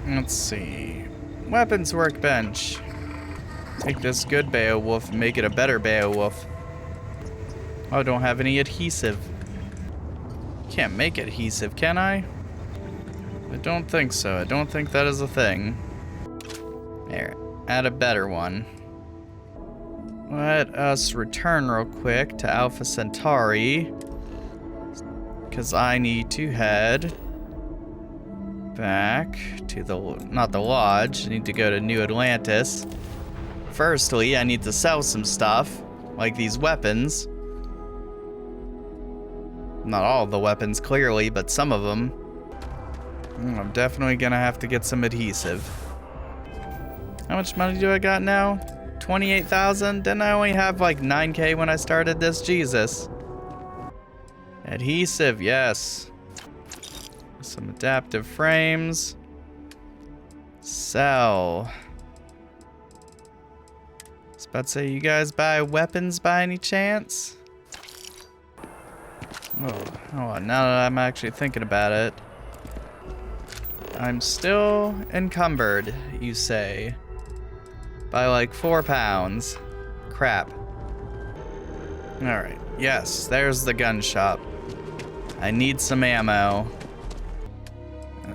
Let's see. Weapons workbench. Take this good Beowulf and make it a better Beowulf. Oh, I don't have any adhesive. Can't make adhesive, can I? I don't think so. I don't think that is a thing. There, add a better one. Let us return real quick to Alpha Centauri, because I need to head back to the, not the lodge, I need to go to New Atlantis. Firstly, I need to sell some stuff, like these weapons. Not all of the weapons, clearly, but some of them. I'm definitely gonna have to get some adhesive. How much money do I got now? 28,000? Didn't I only have like 9K when I started this? Jesus. Adhesive, yes. Some adaptive frames. Sell. I was about to say, you guys buy weapons by any chance? Oh, now that I'm actually thinking about it. I'm still encumbered, you say. By like 4 pounds. Crap. Alright, yes, there's the gun shop. I need some ammo.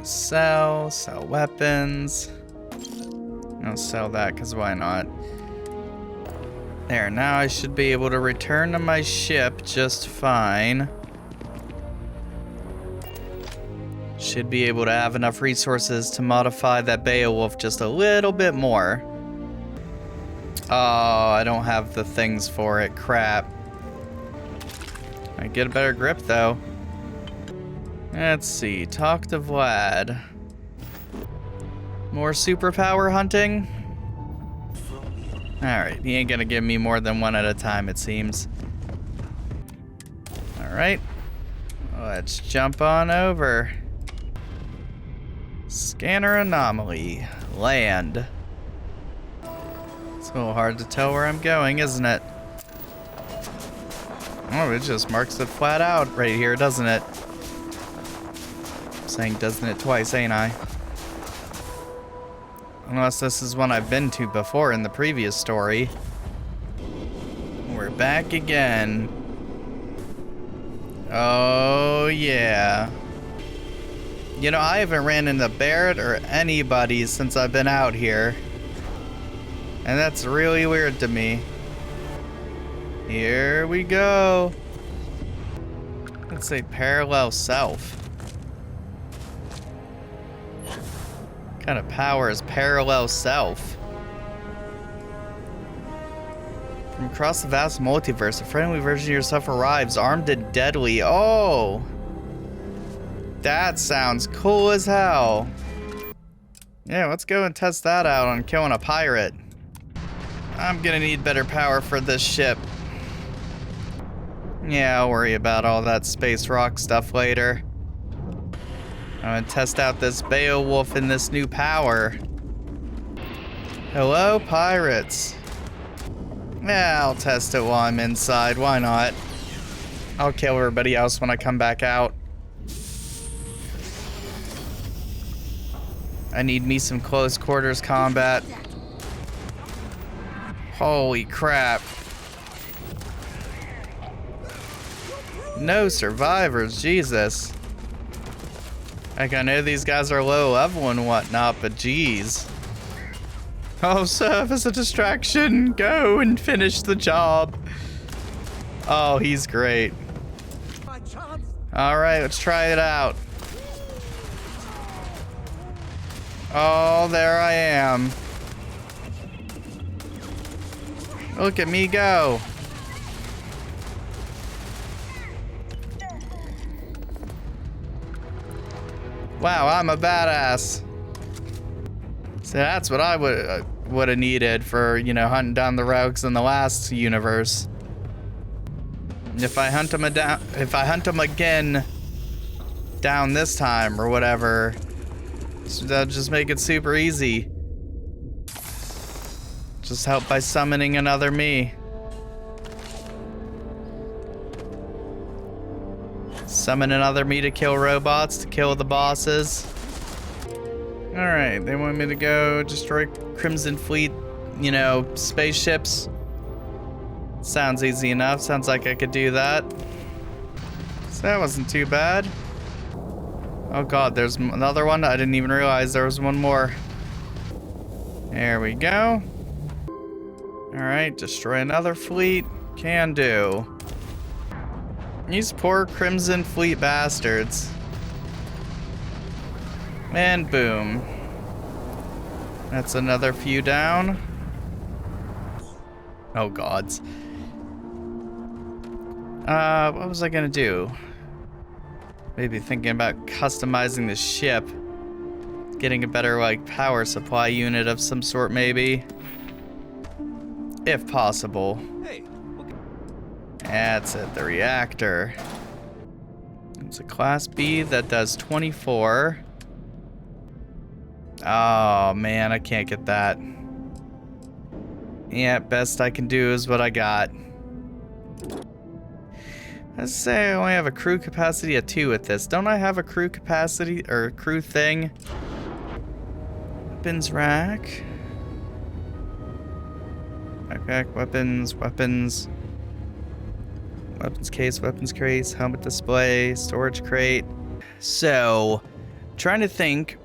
Sell weapons. I'll sell that, because why not? There, now I should be able to return to my ship just fine. Should be able to have enough resources to modify that Beowulf just a little bit more. Oh, I don't have the things for it. Crap. I get a better grip, though. Let's see. Talk to Vlad. More superpower hunting? Alright, he ain't gonna give me more than one at a time, it seems. Alright. Let's jump on over. Scanner anomaly. Land. It's a little hard to tell where I'm going, isn't it? Oh, it just marks it flat out right here, doesn't it? I'm saying doesn't it twice, ain't I? Unless this is one I've been to before in the previous story. We're back again. Oh, yeah. You know, I haven't ran into Barrett or anybody since I've been out here. And that's really weird to me. Here we go. Let's say parallel self. What kind of power is parallel self? From across the vast multiverse, a friendly version of yourself arrives, armed and deadly. Oh! That sounds cool as hell. Yeah, let's go and test that out on killing a pirate. I'm gonna need better power for this ship. Yeah, I'll worry about all that space rock stuff later. I'm gonna test out this Beowulf in this new power. Hello, pirates. Yeah, I'll test it while I'm inside. Why not? I'll kill everybody else when I come back out. I need me some close quarters combat. Holy crap. No survivors, Jesus. Like, I know these guys are low level and whatnot, but geez. Oh, serve as a distraction. Go and finish the job. Oh, he's great. Alright, let's try it out. Oh, there I am. Look at me go. Wow, I'm a badass. So that's what I would have needed for, you know, hunting down the rogues in the last universe. If I hunt them again down this time or whatever, so that'll just make it super easy. Just help by summoning another me. Summon another me to kill robots, to kill the bosses. Alright, they want me to go destroy Crimson Fleet, you know, spaceships. Sounds easy enough. Sounds like I could do that. So that wasn't too bad. Oh god, there's another one. I didn't even realize there was one more. There we go. Alright, destroy another fleet. Can do. These poor Crimson Fleet bastards. And boom. That's another few down. Oh gods. What was I gonna do? Maybe thinking about customizing the ship. Getting a better, like, power supply unit of some sort, maybe. If possible. Hey. That's it, the reactor. It's a Class B that does 24. Oh, man, I can't get that. Yeah, best I can do is what I got. Let's say I only have a crew capacity of 2 with this. Don't I have a crew capacity, or crew thing? Weapons rack. Backpack, weapons. Weapons case, weapons crates, helmet display, storage crate. So, trying to think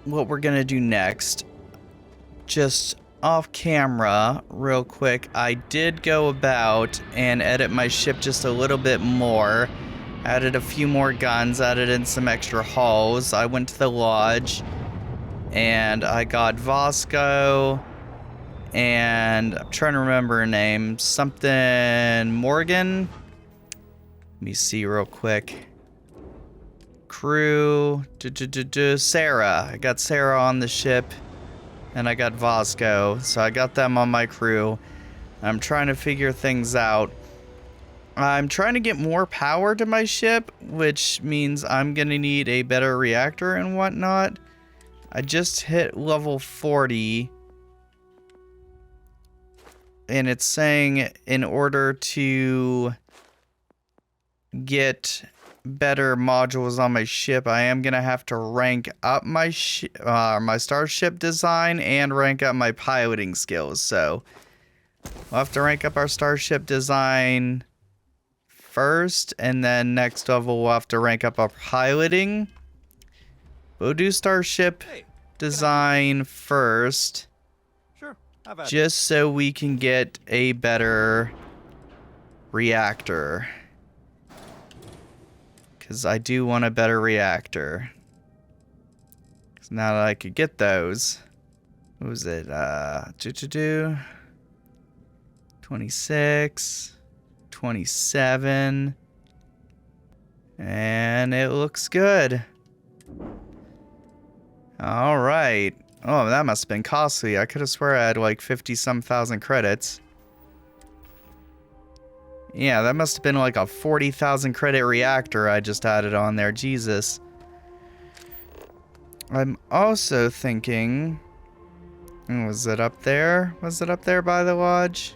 what we're gonna do next. Just off camera, real quick, I did go about and edit my ship just a little bit more. Added a few more guns, added in some extra hulls. I went to the lodge and I got Vasco and I'm trying to remember her name. Something Morgan. Let me see real quick. Crew. Sarah. I got Sarah on the ship. And I got Vasco. So I got them on my crew. I'm trying to figure things out. I'm trying to get more power to my ship, which means I'm going to need a better reactor and whatnot. I just hit level 40. And it's saying in order to get better modules on my ship, I am going to have to rank up my my starship design and rank up my piloting skills. So we'll have to rank up our starship design first, and then next level we'll have to rank up our piloting. We'll do starship design first. Sure. How about Just so we can get a better reactor. Because I do want a better reactor. Because now that I could get those. What was it? 26. 27. And it looks good. Alright. Oh, that must have been costly. I could have swear I had like 50-some thousand credits. Yeah, that must have been like a 40,000 credit reactor I just added on there. Jesus. I'm also thinking... Was it up there? Was it up there by the lodge?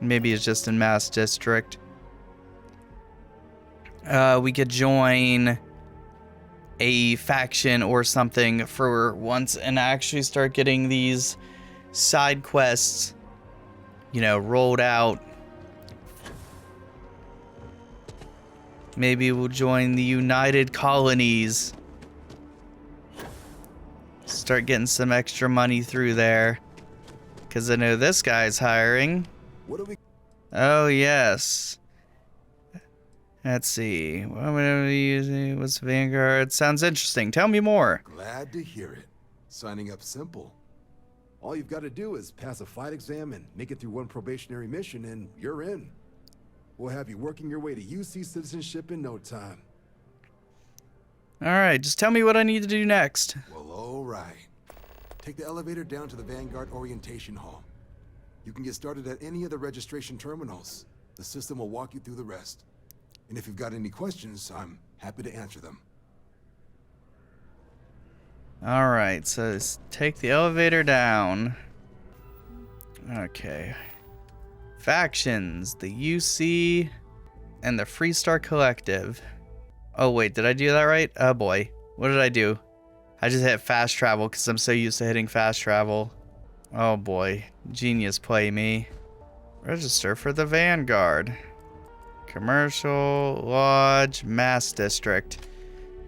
Maybe it's just in Mass District. We could join a faction or something for once and actually start getting these side quests, you know, rolled out. Maybe we'll join the United Colonies. Start getting some extra money through there. Because I know this guy's hiring. What are we? Oh, yes. Let's see. What are we using? What's Vanguard? Sounds interesting. Tell me more. Glad to hear it. Signing up simple. All you've got to do is pass a flight exam and make it through one probationary mission and you're in. We'll have you working your way to UC citizenship in no time. Alright, just tell me what I need to do next. Well, all right. Take the elevator down to the Vanguard Orientation Hall. You can get started at any of the registration terminals. The system will walk you through the rest. And if you've got any questions, I'm happy to answer them. Alright, so let's take the elevator down. Okay. Factions, the UC, and the Freestar Collective. Oh wait, did I do that right? Oh boy. What did I do? I just hit fast travel because I'm so used to hitting fast travel. Oh boy. Genius play me. Register for the Vanguard. Commercial Lodge Mass District.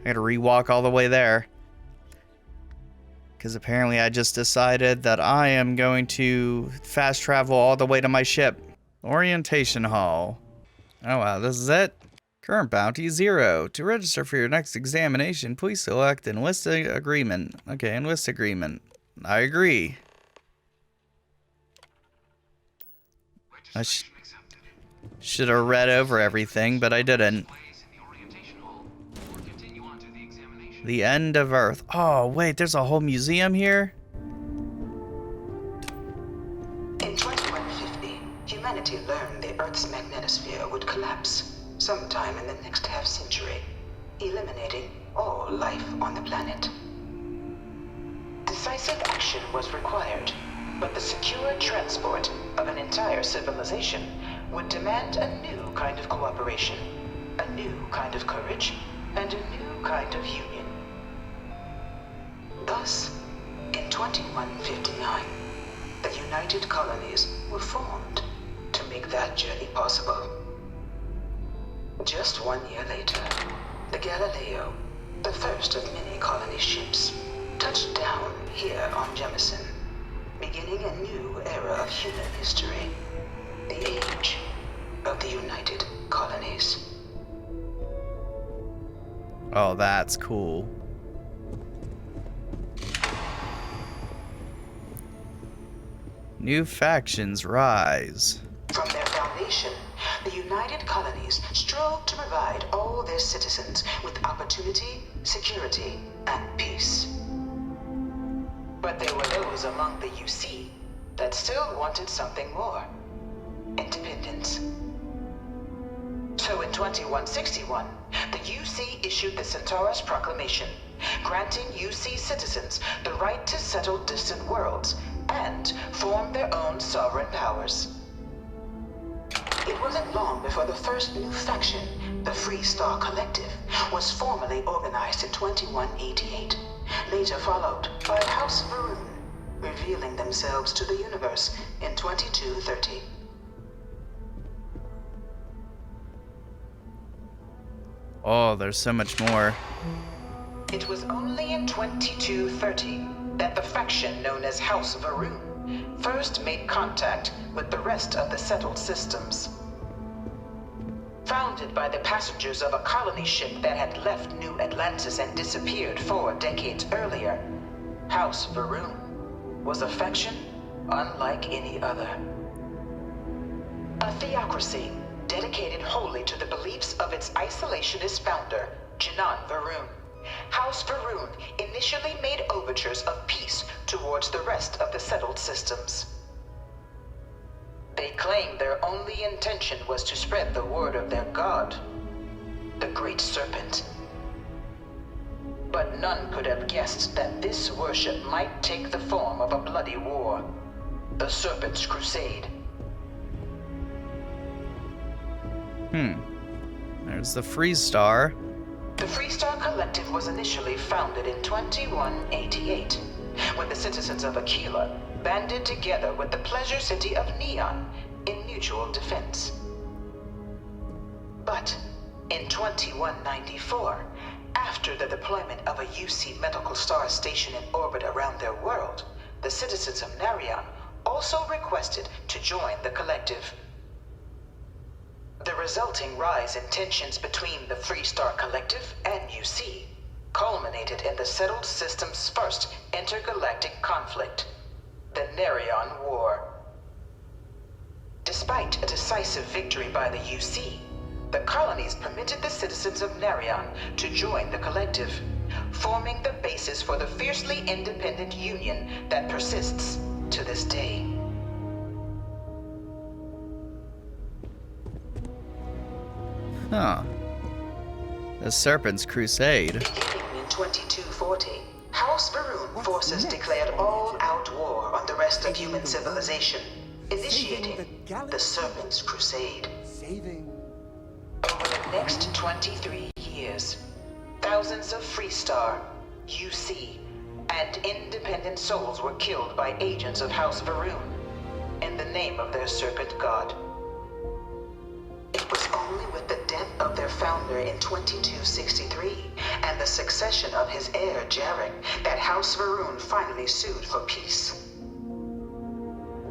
I gotta rewalk all the way there. Because apparently I just decided that I am going to fast travel all the way to my ship. Orientation Hall. Oh wow, this is it? Current bounty 0. To register for your next examination, please select Enlist Agreement. Okay, Enlist Agreement. I agree. I should have read over everything, but I didn't. The end of Earth. Oh, wait, there's a whole museum here? In 2150, humanity learned the Earth's magnetosphere would collapse sometime in the next half-century, eliminating all life on the planet. Decisive action was required, but the secure transport of an entire civilization would demand a new kind of cooperation, a new kind of courage, and a new kind of union. Thus, in 2159, the United Colonies were formed to make that journey possible. Just 1 year later, the Galileo, the first of many colony ships, touched down here on Jemison, beginning a new era of human history, the age of the United Colonies. Oh, that's cool. New factions rise. From their foundation, the United Colonies strove to provide all their citizens with opportunity, security, and peace. But there were those among the UC that still wanted something more. Independence. So in 2161, the UC issued the Centaurus Proclamation, granting UC citizens the right to settle distant worlds and form their own sovereign powers. It wasn't long before the first new faction, the Free Star Collective, was formally organized in 2188, later followed by House Varun, revealing themselves to the universe in 2230. Oh, there's so much more. It was only in 2230 that the faction known as House Varun first made contact with the rest of the settled systems. Founded by the passengers of a colony ship that had left New Atlantis and disappeared 4 decades earlier, House Varun was a faction unlike any other. A theocracy dedicated wholly to the beliefs of its isolationist founder, Janan Varun. House Varun initially made overtures of peace towards the rest of the settled systems. They claimed their only intention was to spread the word of their god, the Great Serpent. But none could have guessed that this worship might take the form of a bloody war, the Serpent's Crusade. There's the Free Star. The Free Star Collective was initially founded in 2188, when the citizens of Aquila banded together with the pleasure city of Neon in mutual defense. But in 2194, after the deployment of a UC medical star station in orbit around their world, the citizens of Narion also requested to join the collective. The resulting rise in tensions between the Free Star Collective and UC culminated in the settled system's first intergalactic conflict, the Narion War. Despite a decisive victory by the UC, the colonies permitted the citizens of Narion to join the collective, forming the basis for the fiercely independent union that persists to this day. Huh. The Serpent's Crusade. Beginning in 2240, House Varun forces declared all-out war on the rest of human civilization, initiating the Serpent's Crusade. Over the next 23 years, thousands of Free Star, UC, and independent souls were killed by agents of House Varun in the name of their serpent god. It was only with the death of their founder in 2263 and the succession of his heir Jarek that House Varun finally sued for peace.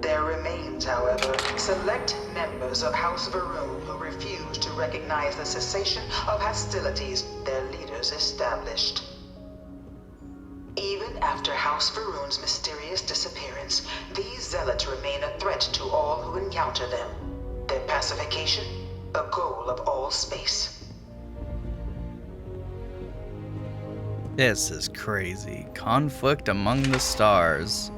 There remains, however, select members of House Varun who refuse to recognize the cessation of hostilities their leaders established. Even after House Varun's mysterious disappearance, these zealots remain a threat to all who encounter them. Their pacification, a goal of all space. This is crazy. Conflict among the stars.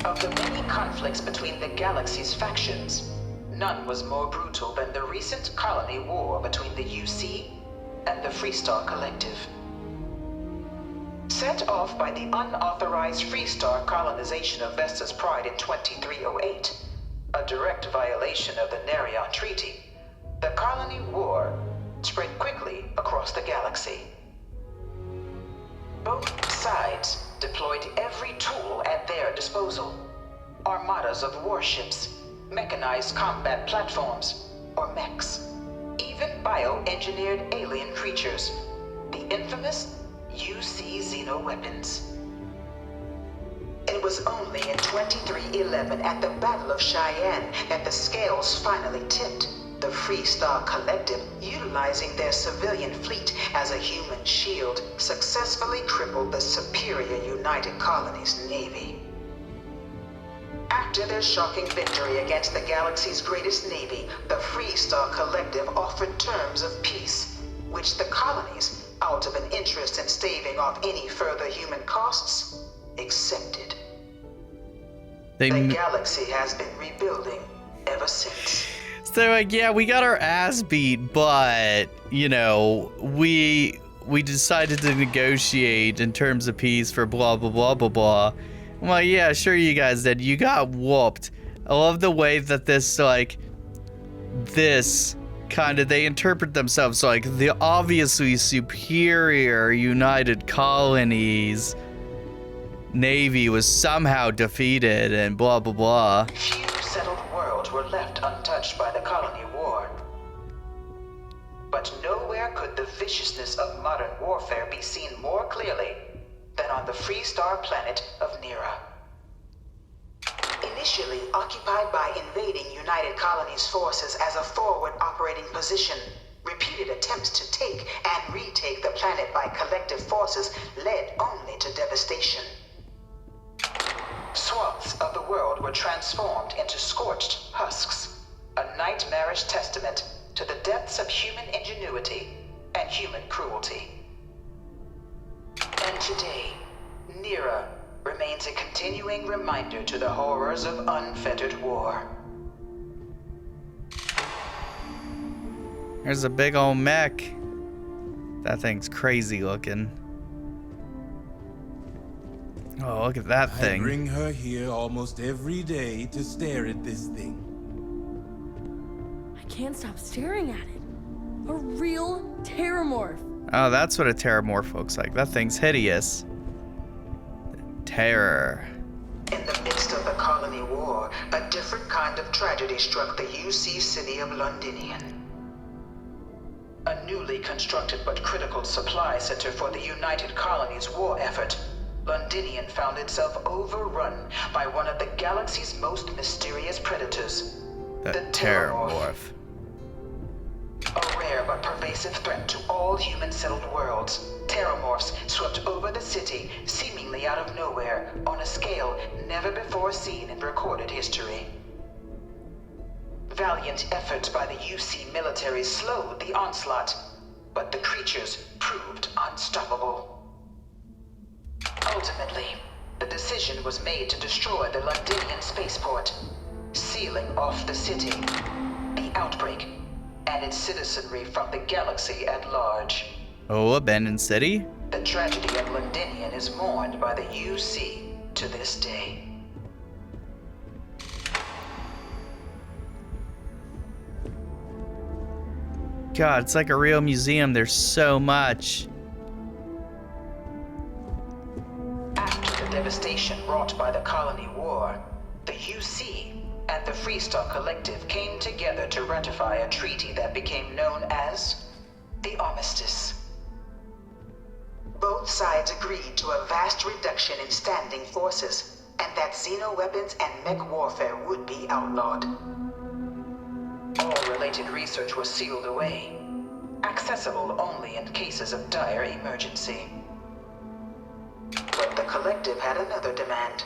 Of the many conflicts between the galaxy's factions, none was more brutal than the recent colony war between the UC and the Freestar Collective. Set off by the unauthorized Freestar colonization of Vesta's Pride in 2308, a direct violation of the Nerion Treaty, the colony war spread quickly across the galaxy. Both sides deployed every tool at their disposal. Armadas of warships, mechanized combat platforms, or mechs, even bioengineered alien creatures, the infamous UC xenoweapons. It was only in 2311 at the Battle of Cheyenne that the scales finally tipped. The Freestar Collective, utilizing their civilian fleet as a human shield, successfully crippled the superior United Colonies Navy. After their shocking victory against the galaxy's greatest navy, the Freestar Collective offered terms of peace, which the colonies, out of an interest in staving off any further human costs, accepted. The galaxy has been rebuilding ever since. So like, yeah, we got our ass beat, but you know, we decided to negotiate in terms of peace for blah blah blah blah blah. I'm like, yeah, sure you guys did. You got whooped. I love the way that this kind of, they interpret themselves like the obviously superior United Colonies Navy was somehow defeated and blah blah blah. Few settled worlds were left untouched by the colony war. But nowhere could the viciousness of modern warfare be seen more clearly than on the Freestar planet of Nera. Initially occupied by invading United Colonies forces as a forward operating position, repeated attempts to take and retake the planet by collective forces led only to devastation. Swaths of the world were transformed into scorched husks, a nightmarish testament to the depths of human ingenuity and human cruelty. And today, Nera remains a continuing reminder to the horrors of unfettered war. There's a big old mech. That thing's crazy looking. Oh, look at that thing. I bring her here almost every day to stare at this thing. I can't stop staring at it. A real terramorph. Oh, that's what a terramorph looks like. That thing's hideous. Terror. In the midst of the colony war, a different kind of tragedy struck the UC city of Londinian. A newly constructed but critical supply center for the United Colonies war effort, Londinian found itself overrun by one of the galaxy's most mysterious predators, The terramorph. A rare but pervasive threat to all human-settled worlds, terramorphs swept over the city, seemingly out of nowhere, on a scale never before seen in recorded history. Valiant efforts by the UC military slowed the onslaught, but the creatures proved unstoppable. Ultimately, the decision was made to destroy the Londinian spaceport, sealing off the city, the outbreak, and its citizenry from the galaxy at large. Oh, abandoned city? The tragedy of Londinian is mourned by the UC to this day. God, it's like a real museum. There's so much. After the devastation wrought by the Colony War, the UC and the Freestar Collective came together to ratify a treaty that became known as the Armistice. Both sides agreed to a vast reduction in standing forces, and that xeno-weapons and mech warfare would be outlawed. All related research was sealed away, accessible only in cases of dire emergency. But the Collective had another demand,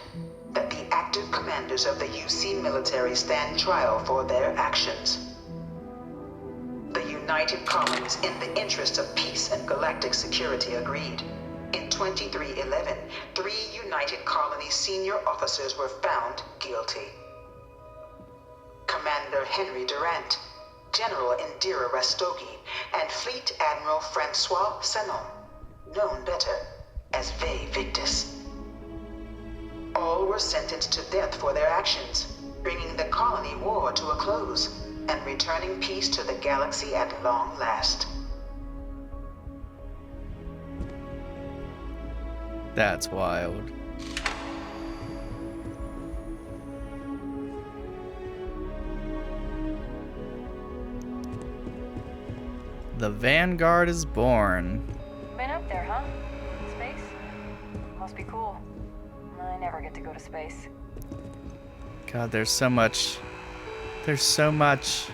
that the active commanders of the UC military stand trial for their actions. The United Colonies, in the interest of peace and galactic security, agreed. In 2311, 3 United Colonies senior officers were found guilty. Commander Henry Durant, General Indira Rastogi, and Fleet Admiral Francois Sanon, known better as Ve Victus. All were sentenced to death for their actions, bringing the Colony War to a close and returning peace to the galaxy at long last. That's wild. The Vanguard is born. Been up there, huh? Space? Must be cool. I never get to go to space. God, there's so much. There's so much.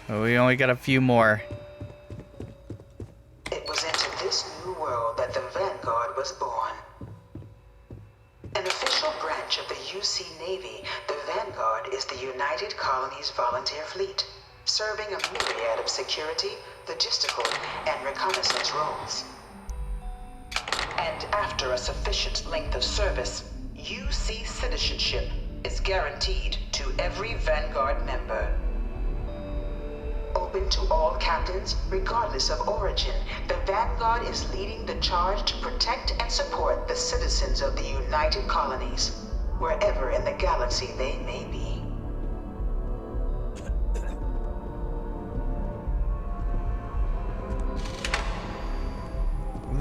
Oh, we only got a few more. It was into this new world that the Vanguard was born. An official branch of the UC Navy, the Vanguard is the United Colonies Volunteer Fleet, serving a myriad of security, logistical, and reconnaissance roles. And after a sufficient length of service, UC citizenship is guaranteed to every Vanguard member. Open to all captains, regardless of origin, the Vanguard is leading the charge to protect and support the citizens of the United Colonies, wherever in the galaxy they may be.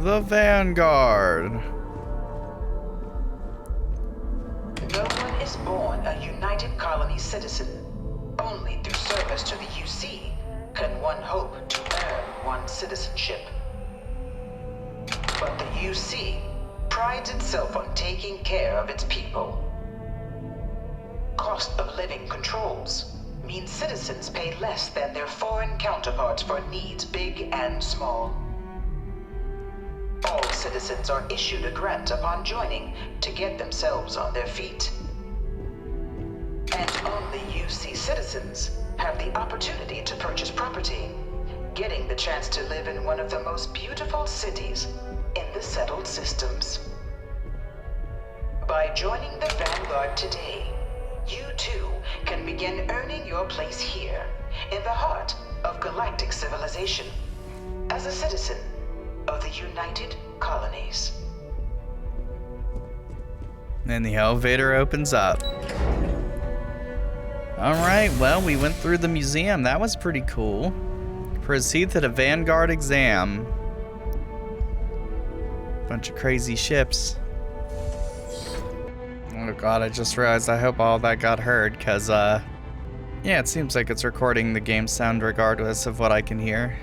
The Vanguard. No one is born a United Colony citizen. Only through service to the UC can one hope to earn one's citizenship. But the UC prides itself on taking care of its people. Cost of living controls mean citizens pay less than their foreign counterparts for needs big and small. All citizens are issued a grant upon joining to get themselves on their feet. And only UC citizens have the opportunity to purchase property, getting the chance to live in one of the most beautiful cities in the settled systems. By joining the Vanguard today, you too can begin earning your place here, in the heart of galactic civilization, as a citizen of the United Colonies. And the elevator opens up. Alright, well, we went through the museum. That was pretty cool. Proceed to the Vanguard exam. Bunch of crazy ships. Oh god, I just realized I hope all that got heard, because, yeah, it seems like it's recording the game sound regardless of what I can hear.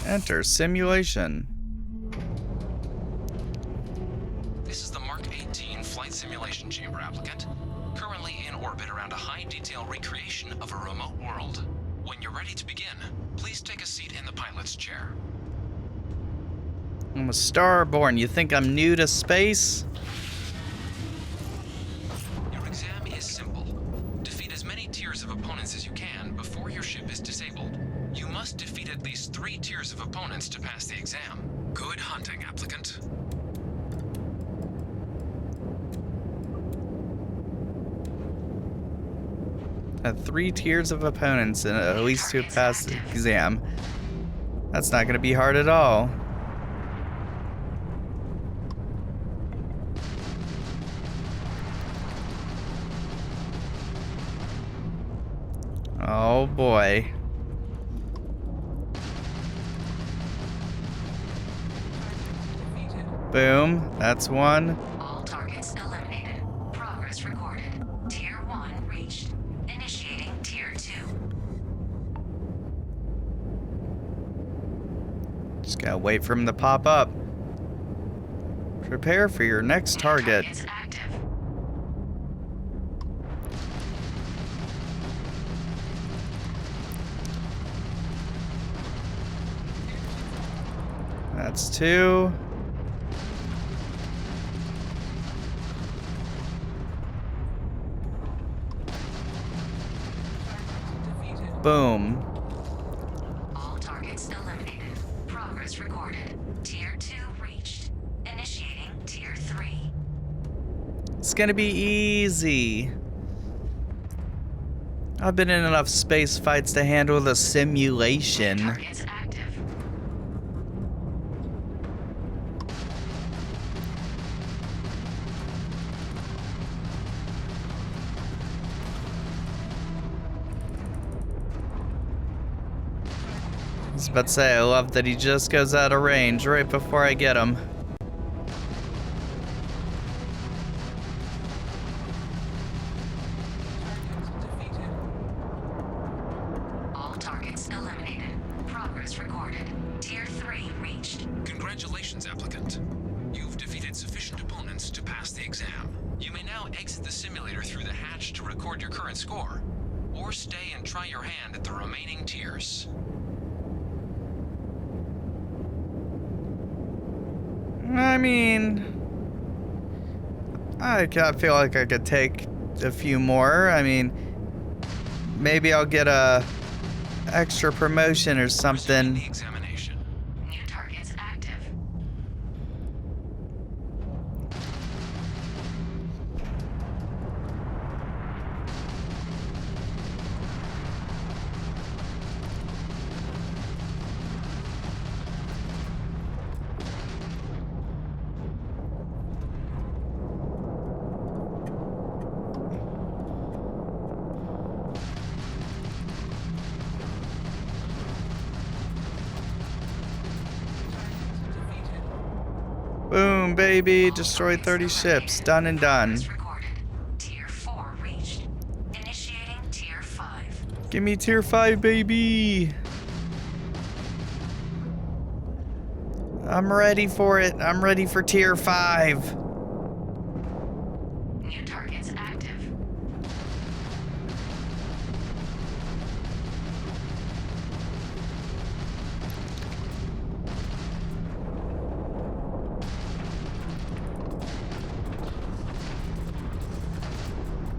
Enter simulation. This is the Mark 18 Flight Simulation Chamber applicant, currently in orbit around a high-detail recreation of a remote world. When you're ready to begin, please take a seat in the pilot's chair. I'm a starborn. You think I'm new to space? Your exam is simple. Defeat as many tiers of opponents as you can before your ship is disabled. You must defeat at least 3 tiers of opponents to pass the exam. Good hunting, applicant. At 3 tiers of opponents and at least to pass the exam. That's not gonna be hard at all. Oh boy. Boom. That's one. All targets eliminated. Progress recorded. Tier 1 reached. Initiating Tier 2. Just gotta wait for him to pop up. Prepare for your next target. Targets active. That's two. Boom. All targets eliminated. Progress recorded. Tier 2 reached. Initiating Tier 3. It's gonna be easy. I've been in enough space fights to handle the simulation. Targets active. I was about to say, I love that he just goes out of range right before I get him. All targets eliminated. Progress recorded. Tier 3 reached. Congratulations, applicant. You've defeated sufficient opponents to pass the exam. You may now exit the simulator through the hatch to record your current score, or stay and try your hand at the remaining tiers. I mean, I feel like I could take a few more. I mean, maybe I'll get a extra promotion or Resuming the something. examination. New targets active. Boom, baby. Destroyed 30 ships. Done and done. Progress recorded. Tier 4 reached. Initiating Tier 5. Give me tier 5, baby. I'm ready for it. I'm ready for tier 5. New targets active.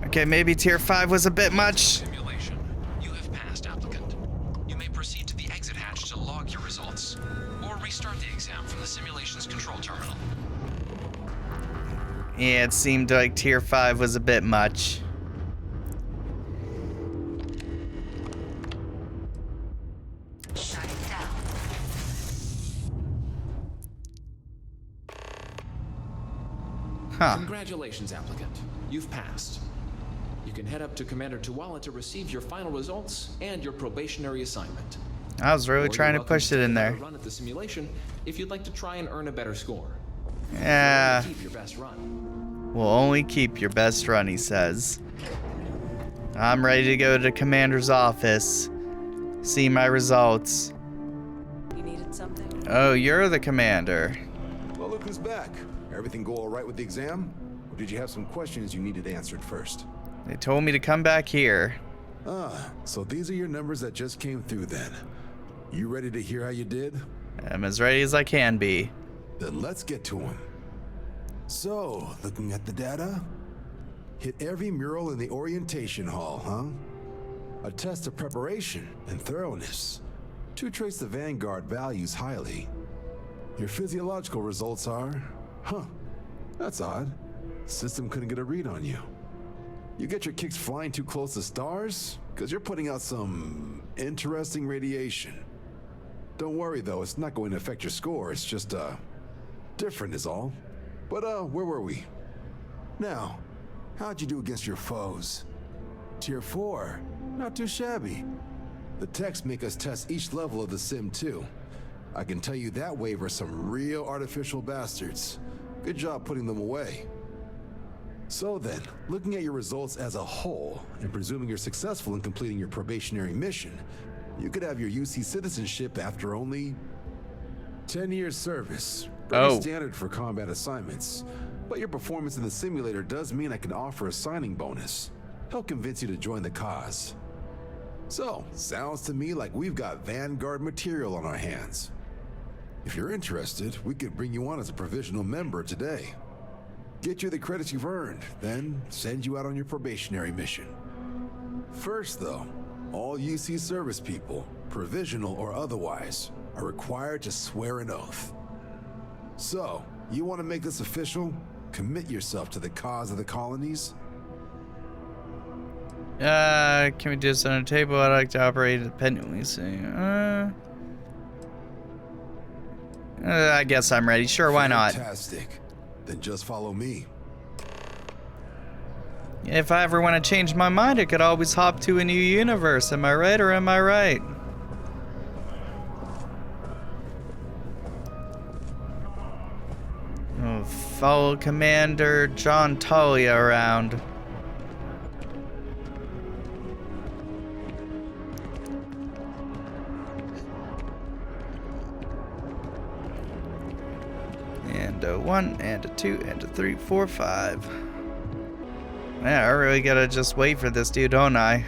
Okay, maybe tier 5 was a bit much. Simulation. You have passed, applicant. You may proceed to the exit hatch to log your results, or restart the exam from the simulation's control terminal. Yeah, it seemed like tier 5 was a bit much. Shutting down. Huh. Congratulations, applicant. You've passed. You can head up to Commander Tuwala to receive your final results and your probationary assignment. I was really Or trying you're to push it welcome in take there. another run at the simulation if you'd like to try and earn a better score. Yeah. Keep your best run. Will only keep your best run, he says. I'm ready to go to the commander's office. See my results. You needed something? Oh, you're the commander. Well, look who's back. Everything go all right with the exam? Or did you have some questions you needed answered first? They told me to come back here. Ah, so these are your numbers that just came through then. You ready to hear how you did? I'm as ready as I can be. Then let's get to them. So, looking at the data, hit every mural in the orientation hall, huh? A test of preparation and thoroughness. To trace the Vanguard values highly. Your physiological results are, that's odd. System couldn't get a read on you. You get your kicks flying too close to stars? Because you're putting out some interesting radiation. Don't worry though, it's not going to affect your score, it's just, different is all. But, where were we? Now, how'd you do against your foes? Tier 4, Not too shabby. The techs make us test each level of the sim too. I can tell you that wave are some real artificial bastards. Good job putting them away. So then, looking at your results as a whole, and presuming you're successful in completing your probationary mission, you could have your UC citizenship after only 10 years service. Pretty standard for combat assignments. But your performance in the simulator does mean I can offer a signing bonus. Help convince you to join the cause. So, sounds to me like we've got Vanguard material on our hands. If you're interested, we could bring you on as a provisional member today. Get you the credits you've earned, then send you out on your probationary mission. First though, all UC service people, provisional or otherwise, are required to swear an oath. So, you want to make this official? Commit yourself to the cause of the colonies? Can we do this on a table? I'd like to operate independently. So, I guess I'm ready. Sure, why not? Fantastic. Then just follow me. If I ever want to change my mind, I could always hop to a new universe. Am I right or am I right? Oh, follow Commander John Talia around. And a 1, and a 2, and a 3, 4, 5. Yeah, I really gotta just wait for this dude, don't I?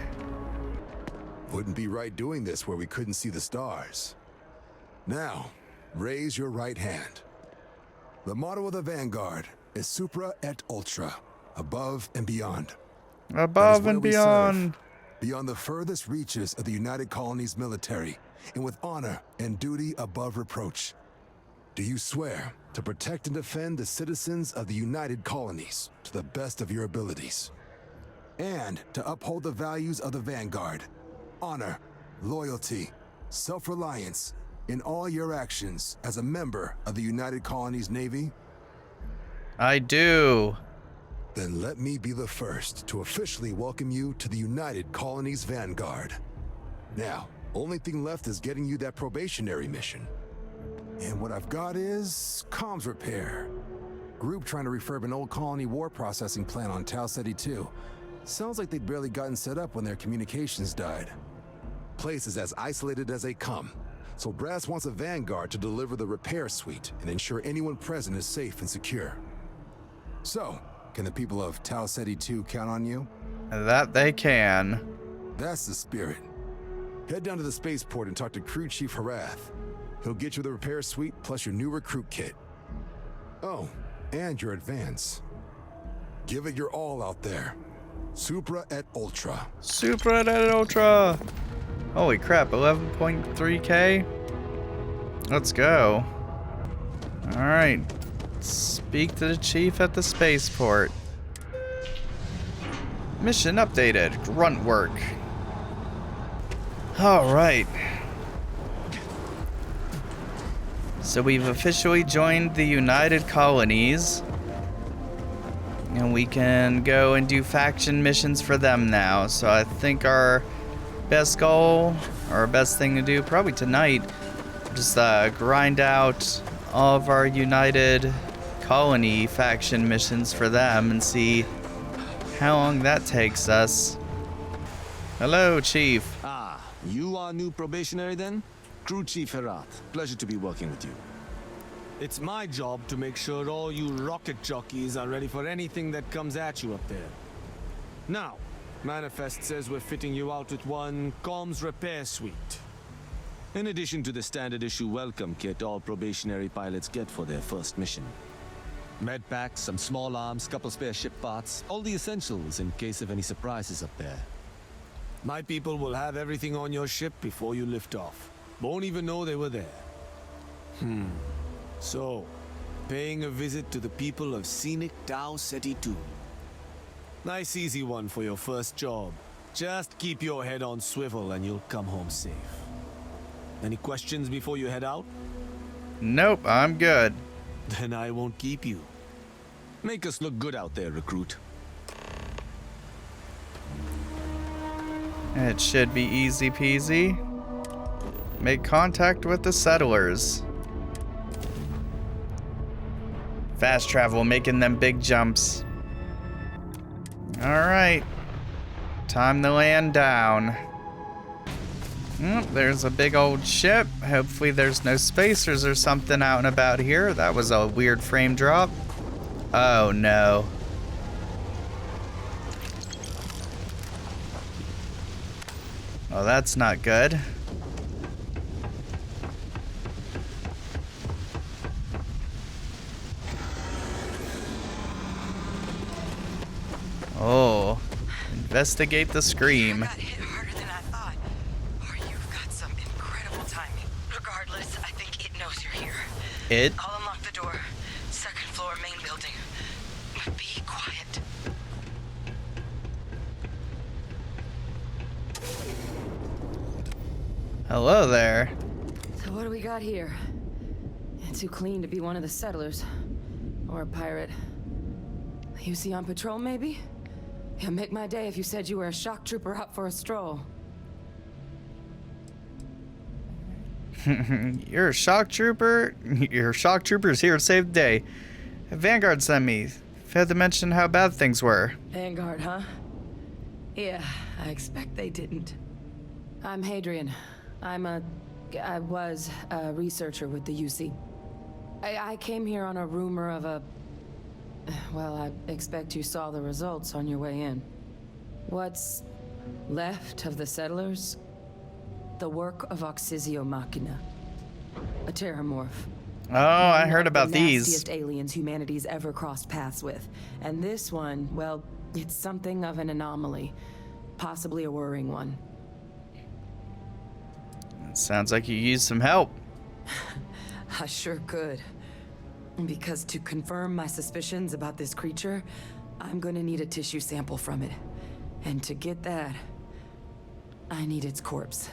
Wouldn't be right doing this where we couldn't see the stars. Now, raise your right hand. The motto of the Vanguard is Supra et Ultra, above and beyond. Above and beyond. Beyond the furthest reaches of the United Colonies military, and with honor and duty above reproach. Do you swear to protect and defend the citizens of the United Colonies to the best of your abilities? And to uphold the values of the Vanguard, honor, loyalty, self-reliance, in all your actions as a member of the United Colonies Navy? I do. Then let me be the first to officially welcome you to the United Colonies Vanguard. Now, only thing left is getting you that probationary mission. And what I've got is comms repair. Group trying to refurb an old colony war processing plant on Tau Ceti 2. Sounds like they'd barely gotten set up when their communications died. Place is as isolated as they come. So Brass wants a Vanguard to deliver the repair suite and ensure anyone present is safe and secure. So, can the people of Tau Ceti 2 count on you? That they can. That's the spirit. Head down to the spaceport and talk to Crew Chief Harath. He'll get you the repair suite plus your new recruit kit. Oh, and your advance. Give it your all out there. Supra et Ultra. Supra et Ultra. Holy crap, 11.3K? Let's go. Alright. Speak to the chief at the spaceport. Mission updated. Grunt work. Alright. So we've officially joined the United Colonies. And we can go and do faction missions for them now. So I think our best goal, or our best thing to do, probably tonight, just grind out all of our United Colony faction missions for them and see how long that takes us. Hello, Chief. Ah, you are new probationary then? Crew Chief Harath, pleasure to be working with you. It's my job to make sure all you rocket jockeys are ready for anything that comes at you up there. Now, Manifest says we're fitting you out with one comms repair suite. In addition to the standard issue welcome kit all probationary pilots get for their first mission. Med packs, some small arms, couple spare ship parts, all the essentials in case of any surprises up there. My people will have everything on your ship before you lift off. Won't even know they were there. So, paying a visit to the people of scenic Tau Ceti 2. Nice easy one for your first job. Just keep your head on swivel and you'll come home safe. Any questions before you head out? Nope, I'm good. Then I won't keep you. Make us look good out there, recruit. It should be easy peasy. Make contact with the settlers. Fast travel, making them big jumps. Alright. Time to land down. There's a big old ship. Hopefully there's no spacers or something out and about here. That was a weird frame drop. Oh no. Oh, that's not good. Oh, investigate the scream. I got hit harder than I thought. Or you've got some incredible timing. Regardless, I think it knows you're here. It? I'll unlock the door. Second floor, main building. But be quiet. Hello there. So what do we got here? Too clean to be one of the settlers. Or a pirate. You see on patrol, maybe? It'd make my day if you said you were a shock trooper out for a stroll. You're a shock trooper? Your shock trooper's here to save the day. Vanguard sent me. Failed to mention how bad things were. Vanguard, huh? Yeah, I expect they didn't. I'm Hadrian. I was a researcher with the UC. I came here on a rumor of a... Well, I expect you saw the results on your way in. What's left of the settlers? The work of Oxysio Machina. A terramorph. Oh, I heard about the these. nastiest aliens humanity's ever crossed paths with. And this one, well, it's something of an anomaly. Possibly a worrying one. Sounds like you used some help. I sure could. Because to confirm my suspicions about this creature, I'm gonna need a tissue sample from it. And to get that, I need its corpse.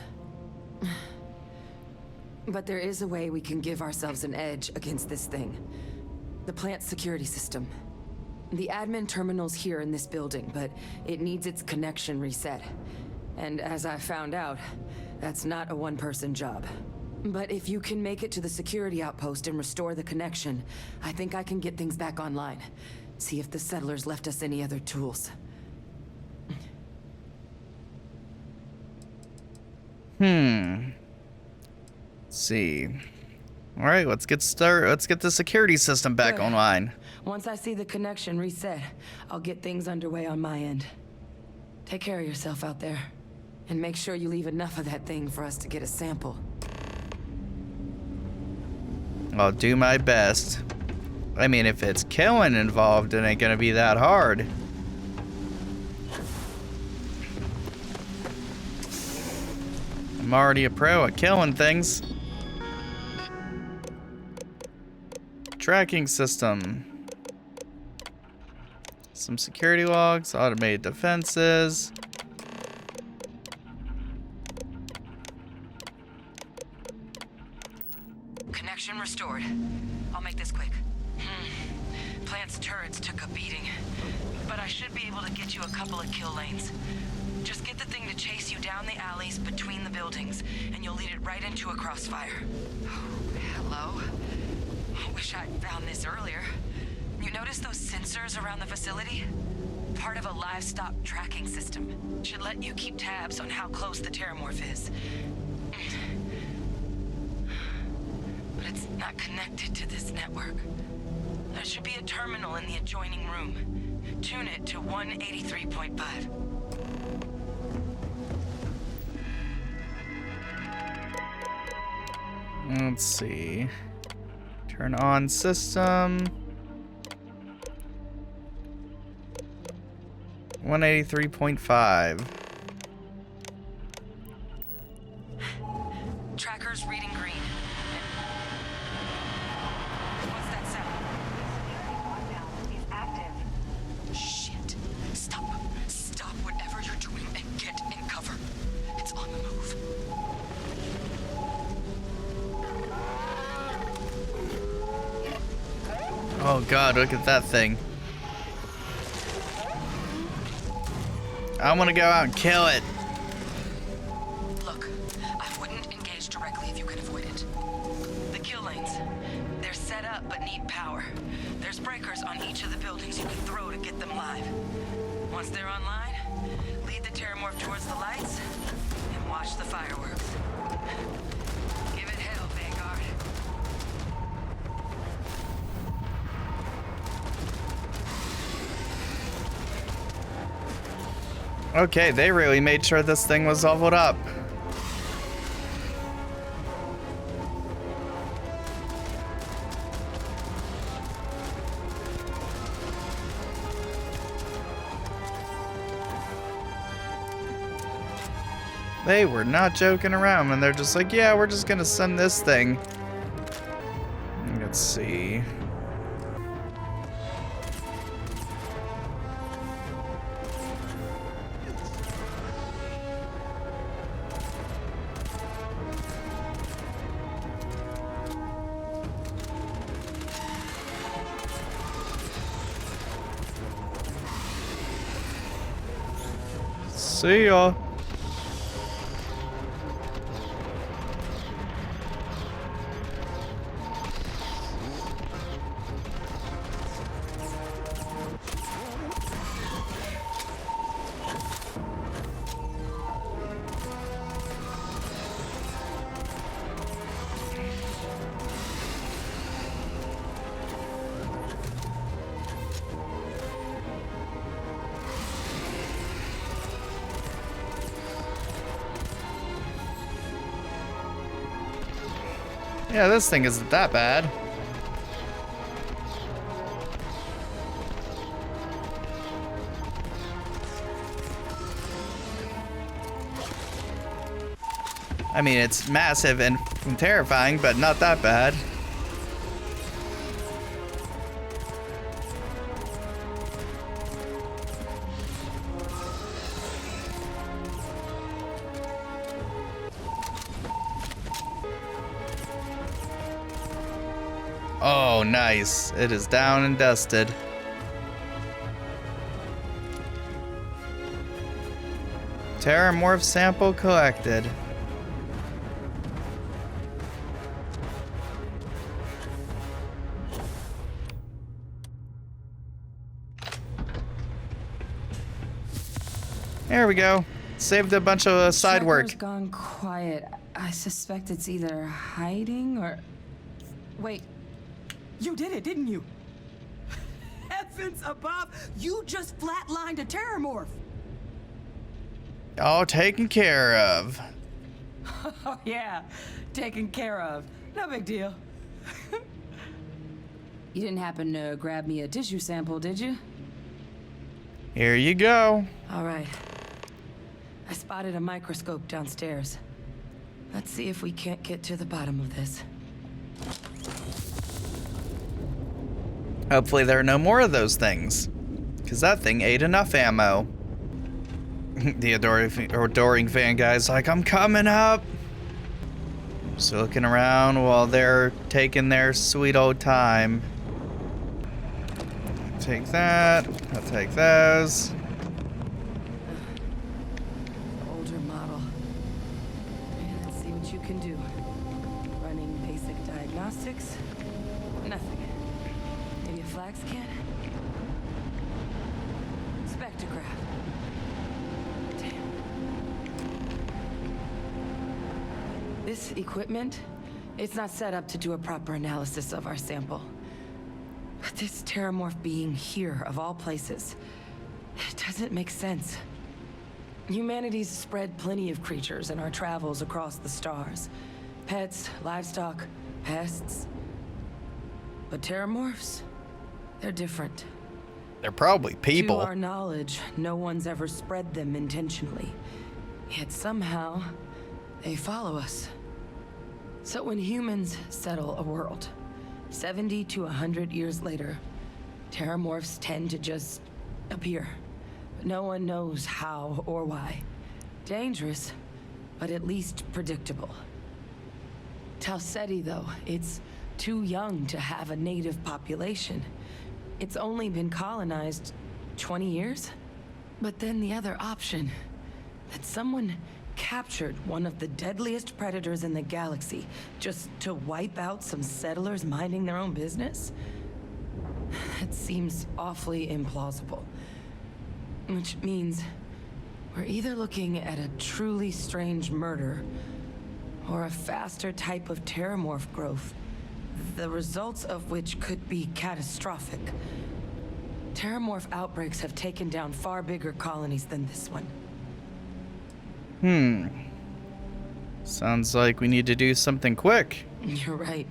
But there is a way we can give ourselves an edge against this thing. The plant security system. The admin terminal's here in this building, but it needs its connection reset. And as I found out, that's not a one-person job. But if you can make it to the security outpost and restore the connection, I think I can get things back online. See if the settlers left us any other tools. Let's see. All right, let's get started. Let's get the security system back Good. online. Once I see the connection reset, I'll get things underway on my end. Take care of yourself out there. And make sure you leave enough of that thing for us to get a sample. I'll do my best. I mean, if it's killing involved, it ain't gonna be that hard. I'm already a pro at killing things. Tracking system. Some security logs, automated defenses. Connection restored. I'll make this quick. Plant's turrets took a beating, but I should be able to get you a couple of kill lanes. Just get the thing to chase you down the alleys between the buildings, and you'll lead it right into a crossfire. Hello? Wish I'd found this earlier. You notice those sensors around the facility? Part of a livestock tracking system. Should let you keep tabs on how close the terramorph is. But it's not connected to this network. There should be a terminal in the adjoining room. Tune it to 183.5. Let's see. Turn on system. 183.5. Tracker's reading green. What's that sound? He's active. Shit. Stop. Stop whatever you're doing and get in cover. It's on the move. Oh god, look at that thing. I want to go out and kill it. I wouldn't engage directly if you could avoid it. The kill lanes. They're set up but need power. There's breakers on each of the buildings you can throw to get them live. Once they're online, lead the Terramorph towards the lights and watch the fireworks. Give it hell, Vanguard. Okay, they really made sure this thing was leveled up. They were not joking around, and they're just like, yeah, we're just gonna send this thing. Let's see. See ya. Yeah, this thing isn't that bad. I mean, it's massive and terrifying, but not that bad. Oh, nice. It is down and dusted. Terramorph sample collected. There we go. Saved a bunch of side work. Tracker's gone quiet. I suspect it's either hiding or... Wait. You did it, didn't you? Heavens above! You just flatlined a Terramorph! All taken care of. Oh, yeah. Taken care of. No big deal. You didn't happen to grab me a tissue sample, did you? Here you go. All right. I spotted a microscope downstairs. Let's see if we can't get to the bottom of this. Hopefully there are no more of those things, because that thing ate enough ammo. The adoring fan guy's like, I'm coming up. Just looking around while they're taking their sweet old time. Take that. I'll take those. Older model. Let's see what you can do. Running basic diagnostics. Nothing. Maybe a flag scan? Spectrograph. Damn. This equipment, it's not set up to do a proper analysis of our sample. But this Terramorph being here, of all places, it doesn't make sense. Humanity's spread plenty of creatures in our travels across the stars. Pets, livestock, pests. But Terramorphs? They're different. They're probably people. To our knowledge, no one's ever spread them intentionally. Yet somehow, they follow us. So when humans settle a world, 70 to 100 years later, Terramorphs tend to just appear. But no one knows how or why. Dangerous, but at least predictable. Tau Ceti, though, it's too young to have a native population. It's only been colonized 20 years? But then the other option, that someone captured one of the deadliest predators in the galaxy just to wipe out some settlers minding their own business? It seems awfully implausible. Which means we're either looking at a truly strange murder or a faster type of terramorph growth, the results of which could be catastrophic. Terramorph outbreaks have taken down far bigger colonies than this one. Sounds like we need to do something quick. You're right.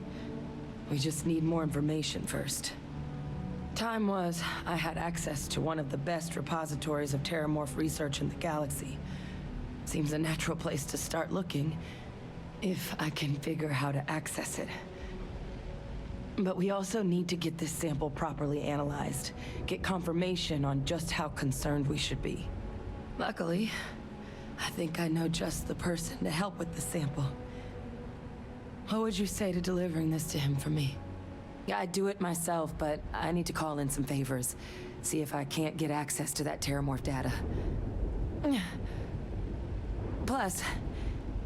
We just need more information first. Time was, I had access to one of the best repositories of terramorph research in the galaxy. Seems a natural place to start looking, if I can figure how to access it. But we also need to get this sample properly analyzed, get confirmation on just how concerned we should be. Luckily, I think I know just the person to help with the sample. What would you say to delivering this to him for me? Yeah, I'd do it myself, but I need to call in some favors. See if I can't get access to that terramorph data. Plus,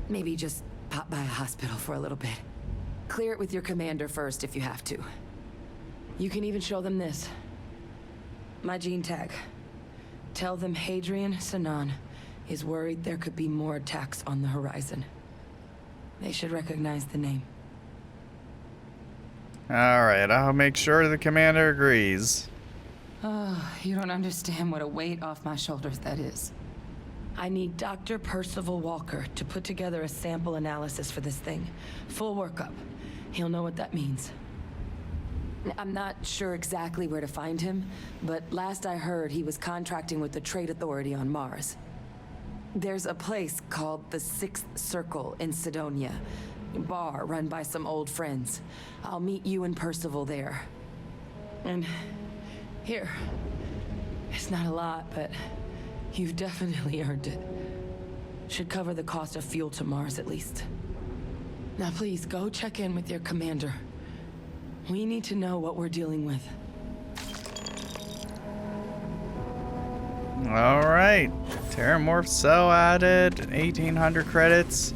maybe just pop by a hospital for a little bit. Clear it with your commander first if you have to. You can even show them this. My gene tag. Tell them Hadrian Sanan is worried there could be more attacks on the horizon. They should recognize the name. Alright, I'll make sure the commander agrees. Oh, you don't understand what a weight off my shoulders that is. I need Dr. Percival Walker to put together a sample analysis for this thing. Full workup. He'll know what that means. I'm not sure exactly where to find him, but last I heard he was contracting with the Trade Authority on Mars. There's a place called the Sixth Circle in Sidonia. A bar run by some old friends. I'll meet you and Percival there. And here. It's not a lot, but you've definitely earned it. Should cover the cost of fuel to Mars at least. Now please, go check in with your commander. We need to know what we're dealing with. Alright. Terramorph cell added. 1,800 credits.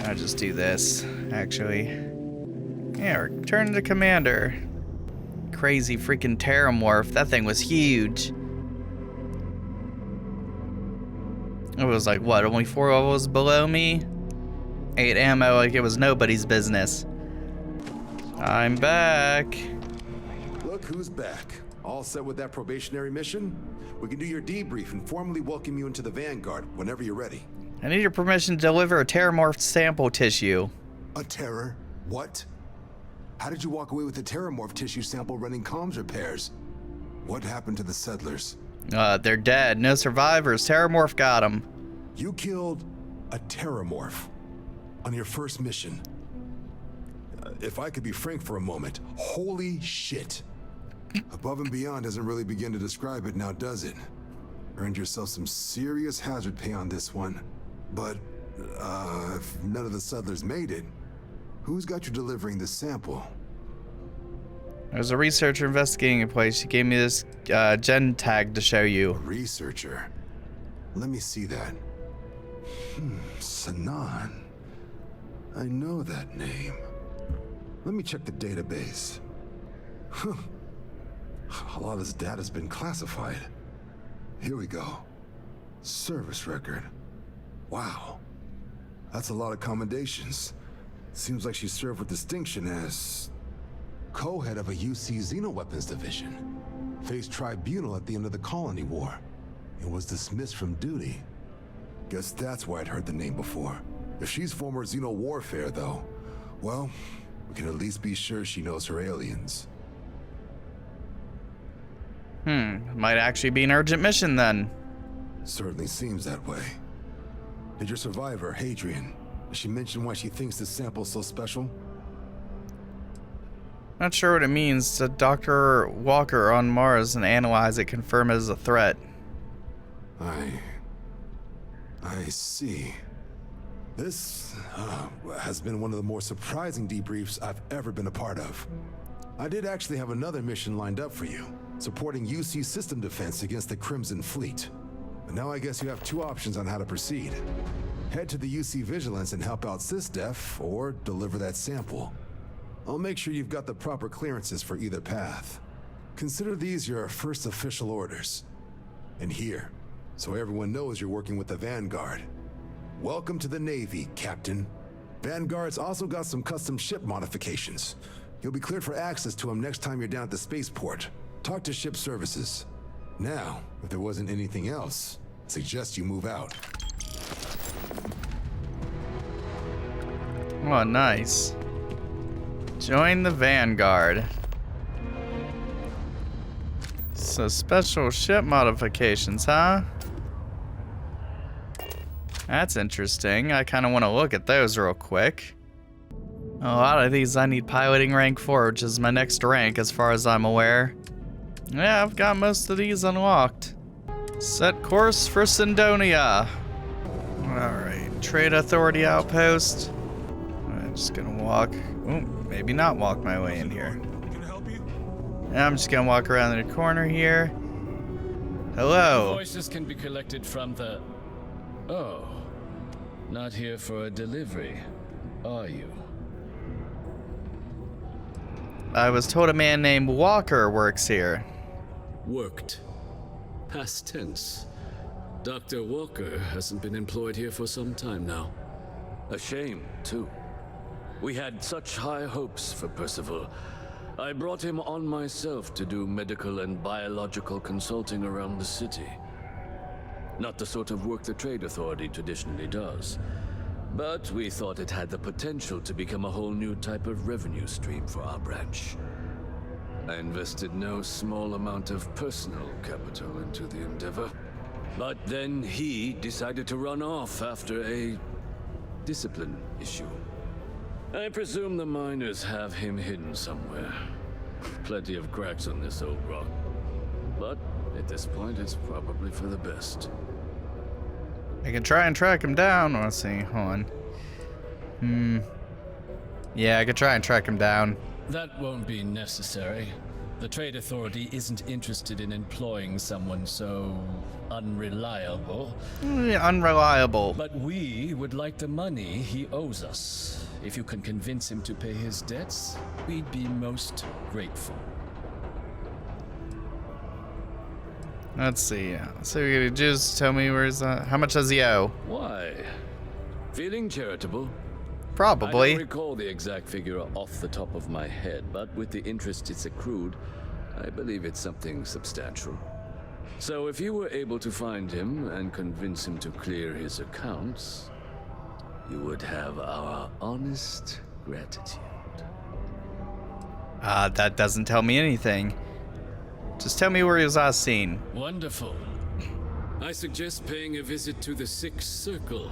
I'll just do this, actually. Yeah, return to commander. Crazy freaking terramorph. That thing was huge. It was like, what, only 4 levels below me? 8 ammo like it was nobody's business. I'm back. Look who's back. All set with that probationary mission? We can do your debrief and formally welcome you into the Vanguard whenever you're ready. I need your permission to deliver a terramorphed sample tissue. A terror? What? How did you walk away with the terramorph tissue sample running comms repairs? What happened to the settlers? They're dead. No survivors. Terramorph got them. You killed a terramorph on your first mission. If I could be frank for a moment, holy shit. Above and beyond doesn't really begin to describe it now, does it? Earned yourself some serious hazard pay on this one. But, if none of the settlers made it, who's got you delivering this sample? There's a researcher investigating a place. She gave me this gen tag to show you. A researcher? Let me see that. Sanan. I know that name. Let me check the database. A lot of this data's been classified. Here we go. Service record. Wow. That's a lot of commendations. Seems like she served with distinction as co-head of a UC Xenoweapons division. Faced tribunal at the end of the Colony War. And was dismissed from duty. Guess that's why I'd heard the name before. If she's former Xeno warfare, though, well, we can at least be sure she knows her aliens. Might actually be an urgent mission then. Certainly seems that way. Did your survivor, Hadrian, did she mention why she thinks this sample's so special? Not sure what it means to Dr. Walker on Mars and analyze it, confirm it as a threat. I see. This has been one of the more surprising debriefs I've ever been a part of. I did actually have another mission lined up for you, supporting UC system defense against the Crimson Fleet. But now I guess you have two options on how to proceed. Head to the UC Vigilance and help out SysDef, or deliver that sample. I'll make sure you've got the proper clearances for either path. Consider these your first official orders. And here, so everyone knows you're working with the Vanguard. Welcome to the Navy, Captain. Vanguard's also got some custom ship modifications. You'll be cleared for access to them next time you're down at the spaceport. Talk to ship services. Now, if there wasn't anything else, I suggest you move out. Oh, nice. Join the Vanguard. So special ship modifications, huh? That's interesting. I kind of want to look at those real quick. A lot of these I need piloting rank 4, which is my next rank as far as I'm aware. Yeah, I've got most of these unlocked. Set course for Syndonia. Alright, Trade Authority Outpost. I'm just gonna walk. Oh, maybe not walk my way in here. I'm just gonna walk around the corner here. Hello. Voices can be collected from the... Oh. Not here for a delivery, are you? I was told a man named Walker works here. Worked. Past tense. Dr. Walker hasn't been employed here for some time now. A shame, too. We had such high hopes for Percival. I brought him on myself to do medical and biological consulting around the city. Not the sort of work the Trade Authority traditionally does. But we thought it had the potential to become a whole new type of revenue stream for our branch. I invested no small amount of personal capital into the endeavor. But then he decided to run off after a discipline issue. I presume the miners have him hidden somewhere. Plenty of cracks on this old rock. But at this point, it's probably for the best. I can try and track him down. Let's see, hold on. Yeah, I could try and track him down. That won't be necessary. The Trade Authority isn't interested in employing someone so unreliable. Unreliable. But we would like the money he owes us. If you can convince him to pay his debts, we'd be most grateful. Let's see. So you just tell me where's how much does he owe? Why? Feeling charitable? Probably. I don't recall the exact figure off the top of my head, but with the interest it's accrued, I believe it's something substantial. So if you were able to find him and convince him to clear his accounts, you would have our honest gratitude. That doesn't tell me anything. Just tell me where he was last seen. Wonderful. I suggest paying a visit to the Sixth Circle,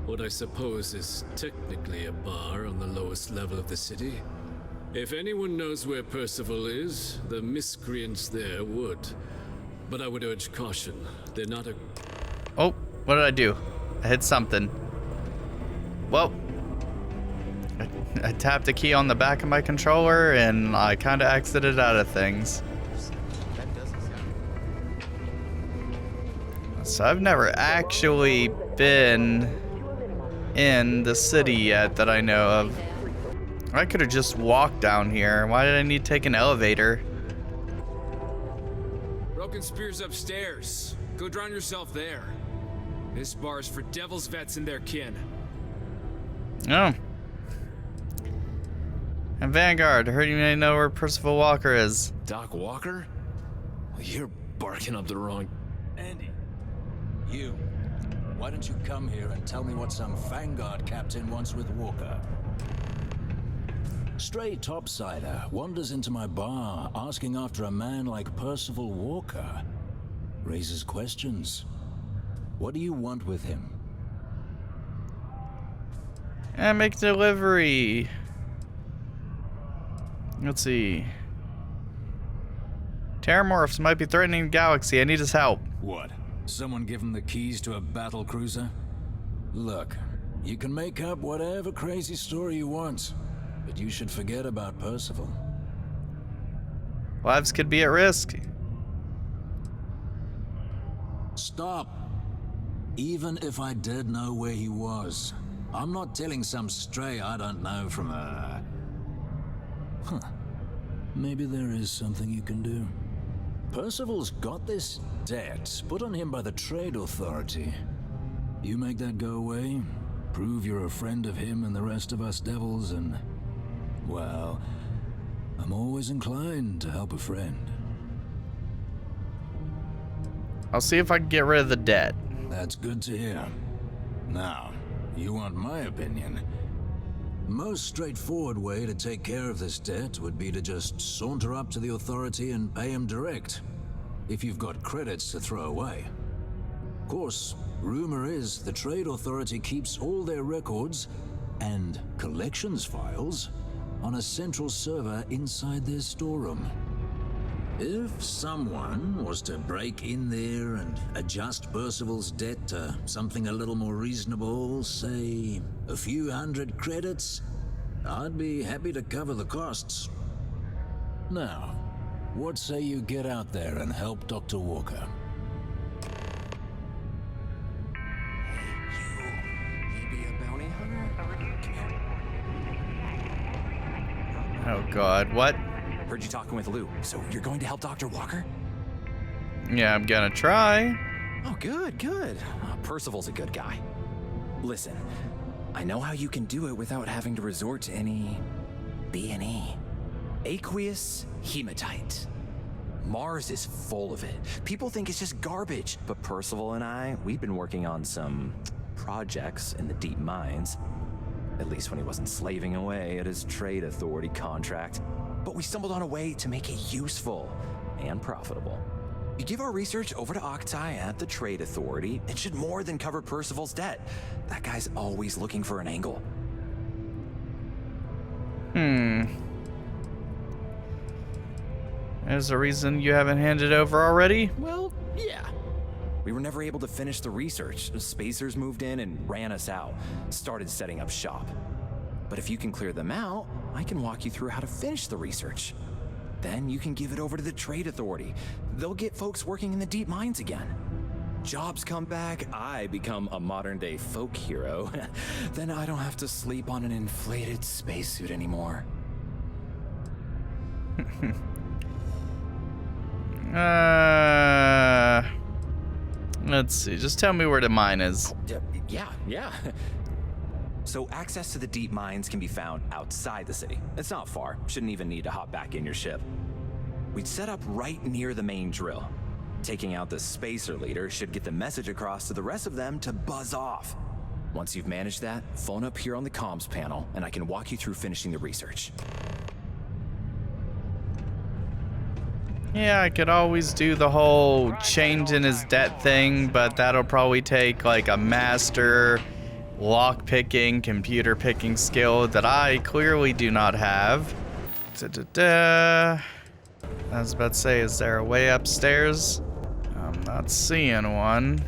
what I suppose is technically a bar on the lowest level of the city. If anyone knows where Percival is, the miscreants there would. But I would urge caution. They're not a... Oh, what did I do? I hit something. Well, I tapped a key on the back of my controller and I kind of exited out of things. So I've never actually been in the city yet that I know of. I could have just walked down here. Why did I need to take an elevator? Broken Spear's upstairs. Go drown yourself there. This bar's for Devil's Vets and their kin. Oh. And Vanguard, I heard you may know where Percival Walker is. Doc Walker? Well, you're barking up the wrong... Andy, you. Why don't you come here and tell me what some Vanguard captain wants with Walker? Stray topsider wanders into my bar asking after a man like Percival Walker. Raises questions. What do you want with him? And make delivery. Let's see. Terramorphs might be threatening the galaxy. I need his help. What? Someone give him the keys to a battle cruiser? Look, you can make up whatever crazy story you want, but you should forget about Percival. Lives could be at risk. Stop. Even if I did know where he was, I'm not telling some stray I don't know from a... Huh. Maybe there is something you can do. Percival's got this debt put on him by the Trade Authority. You make that go away, prove you're a friend of him and the rest of us devils, and... well, I'm always inclined to help a friend. I'll see if I can get rid of the debt. That's good to hear. Now, you want my opinion? Most straightforward way to take care of this debt would be to just saunter up to the authority and pay him direct, if you've got credits to throw away. Of course, rumor is the Trade Authority keeps all their records and collections files on a central server inside their storeroom. If someone was to break in there and adjust Percival's debt to something a little more reasonable, say a few hundred credits, I'd be happy to cover the costs. Now, what say you get out there and help Dr. Walker? Oh God, what? Heard you talking with Lou, so you're going to help Dr. Walker? Yeah, I'm gonna try. Oh, good, good. Percival's a good guy. Listen, I know how you can do it without having to resort to any B&E. Aqueous hematite. Mars is full of it. People think it's just garbage, but Percival and I, we've been working on some projects in the deep mines. At least when he wasn't slaving away at his Trade Authority contract. But we stumbled on a way to make it useful and profitable. You give our research over to Octai at the Trade Authority, it should more than cover Percival's debt. That guy's always looking for an angle. There's a reason you haven't handed over already? Well, yeah. We were never able to finish the research. The Spacers moved in and ran us out. Started setting up shop. But if you can clear them out, I can walk you through how to finish the research. Then you can give it over to the Trade Authority. They'll get folks working in the deep mines again. Jobs come back, I become a modern-day folk hero. Then I don't have to sleep on an inflated spacesuit anymore. Let's see. Just tell me where the mine is. Yeah. So access to the deep mines can be found outside the city. It's not far. Shouldn't even need to hop back in your ship. We'd set up right near the main drill. Taking out the spacer leader should get the message across to the rest of them to buzz off. Once you've managed that, phone up here on the comms panel, and I can walk you through finishing the research. Yeah, I could always do the whole changing his debt thing, but that'll probably take like a master lock-picking, computer-picking skill that I clearly do not have. I was about to say, is there a way upstairs? I'm not seeing one.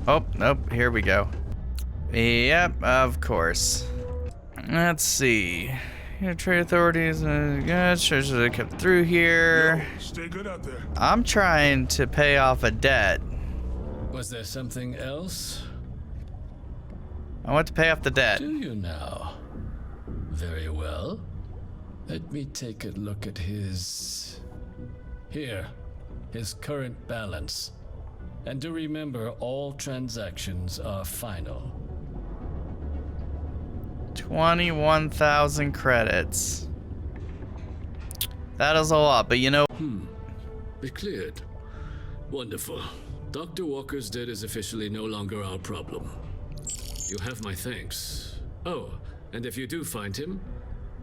Oh, nope, here we go. Yep, of course. Let's see. Trade authorities, yeah, should have kept through here. Yo, stay good out there. I'm trying to pay off a debt. Was there something else? I want to pay off the debt. Do you now? Very well. Let me take a look at his... Here, his current balance. And do remember, all transactions are final. 21,000 credits. That is a lot, but you know... It cleared. Wonderful. Dr. Walker's debt is officially no longer our problem. You have my thanks. Oh, and if you do find him,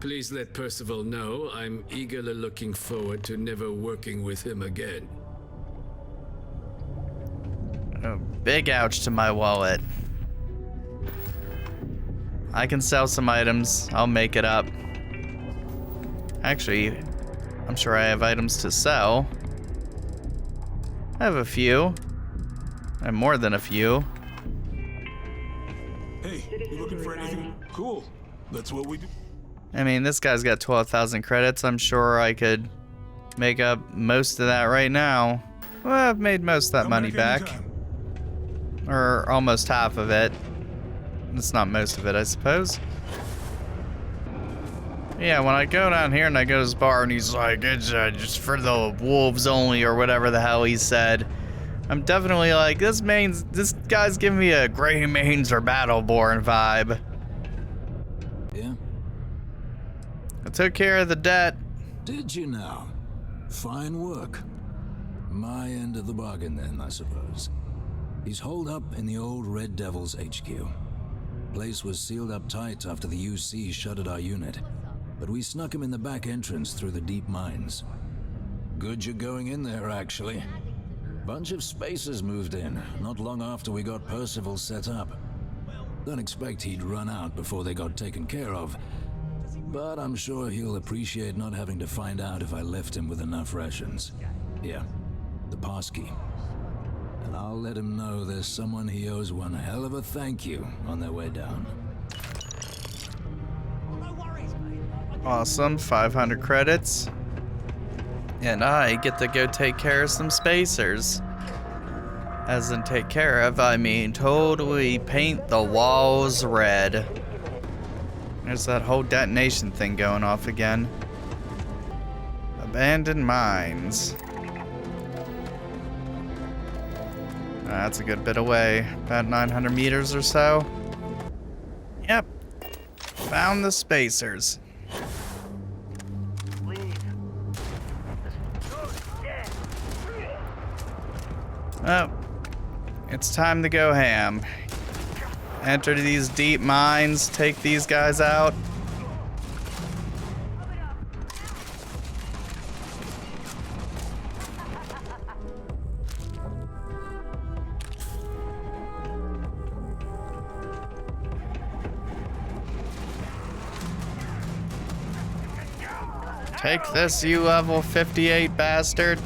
please let Percival know I'm eagerly looking forward to never working with him again. Oh, big ouch to my wallet. I can sell some items. I'll make it up. Actually, I'm sure I have items to sell. I have a few. I have more than a few. Hey, you looking for anything? Cool. That's what we do. I mean, this guy's got 12,000 credits. I'm sure I could make up most of that right now. Well, I've made most of that money back. Or almost half of it. It's not most of it, I suppose. Yeah, when I go down here and I go to this bar and he's like, it's just for the wolves only or whatever the hell he said. I'm definitely like, this guy's giving me a Grey Mains or Battleborn vibe. Yeah? I took care of the debt. Did you now? Fine work. My end of the bargain then, I suppose. He's holed up in the old Red Devil's HQ. Place was sealed up tight after the UC shuttered our unit, but we snuck him in the back entrance through the deep mines. Good you're going in there, actually. Bunch of spacers moved in, not long after we got Percival set up. Don't expect he'd run out before they got taken care of, but I'm sure he'll appreciate not having to find out if I left him with enough rations. Yeah, the passkey. And I'll let him know there's someone he owes one hell of a thank you on their way down. Awesome, 500 credits. And I get to go take care of some spacers. As in take care of, I mean totally paint the walls red. There's that whole detonation thing going off again. Abandoned mines. That's a good bit away. About 900 meters or so. Yep. Found the spacers. Oh. It's time to go ham. Enter these deep mines, take these guys out. Take this, you level 58 bastard.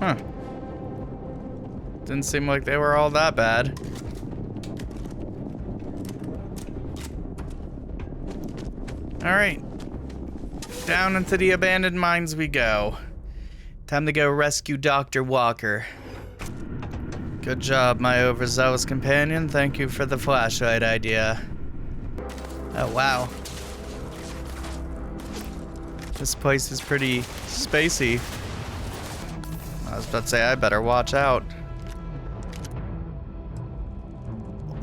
Huh. Didn't seem like they were all that bad. Alright. Down into the abandoned mines we go. Time to go rescue Dr. Walker. Good job, my overzealous companion. Thank you for the flashlight idea. Oh, wow. This place is pretty spacey. I was about to say, I better watch out.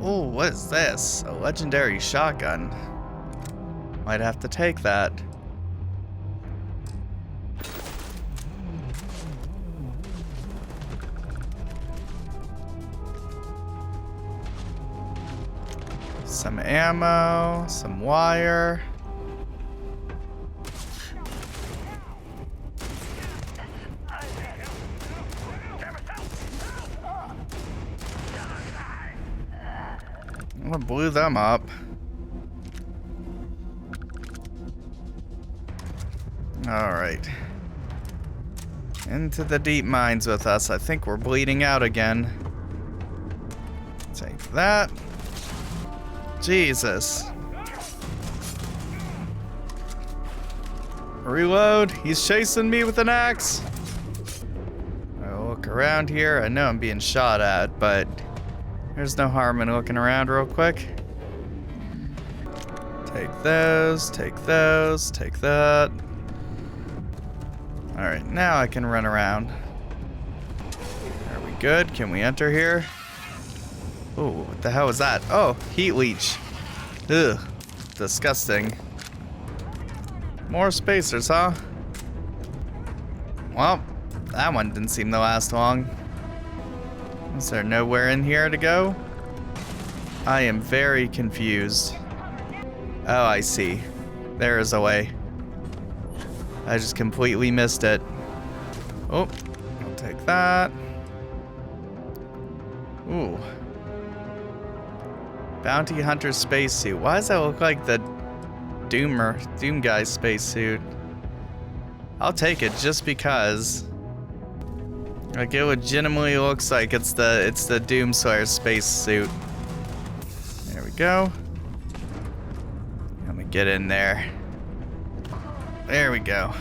Oh, what is this? A legendary shotgun. Might have to take that. Some ammo, some wire. I blew them up. All right. Into the deep mines with us. I think we're bleeding out again. Take that. Jesus. Reload. He's chasing me with an axe. I'll look around here. I know I'm being shot at, but there's no harm in looking around real quick. Take those, take those, take that. Alright, now I can run around. Are we good? Can we enter here? Ooh, what the hell is that? Oh, heat leech. Ugh, disgusting. More spacers, huh? Well, that one didn't seem to last long. Is there nowhere in here to go? I am very confused. Oh, I see. There is a way. I just completely missed it. Oh, I'll take that. Ooh. Bounty Hunter spacesuit. Why does that look like the Doom guy's spacesuit? I'll take it just because. Like, it legitimately looks like it's the Doomslayer space suit. There we go. I'm gonna get in there. There we go.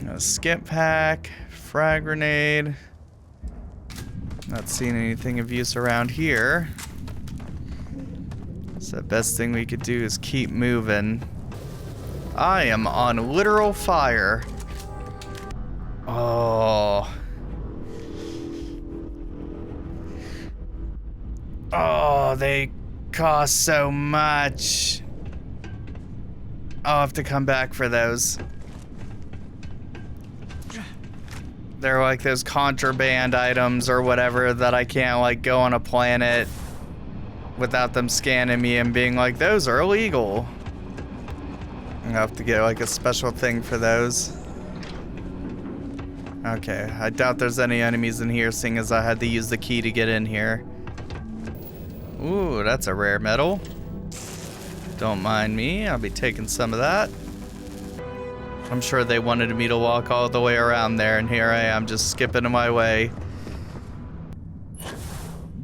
A skip pack, frag grenade. Not seeing anything of use around here. So the best thing we could do is keep moving. I am on literal fire. Oh. Oh, they cost so much. I'll have to come back for those. They're like those contraband items or whatever that I can't like go on a planet without them scanning me and being like, those are illegal. I'll have to get like a special thing for those. Okay, I doubt there's any enemies in here, seeing as I had to use the key to get in here. Ooh, that's a rare metal. Don't mind me, I'll be taking some of that. I'm sure they wanted me to walk all the way around there, and here I am just skipping my way.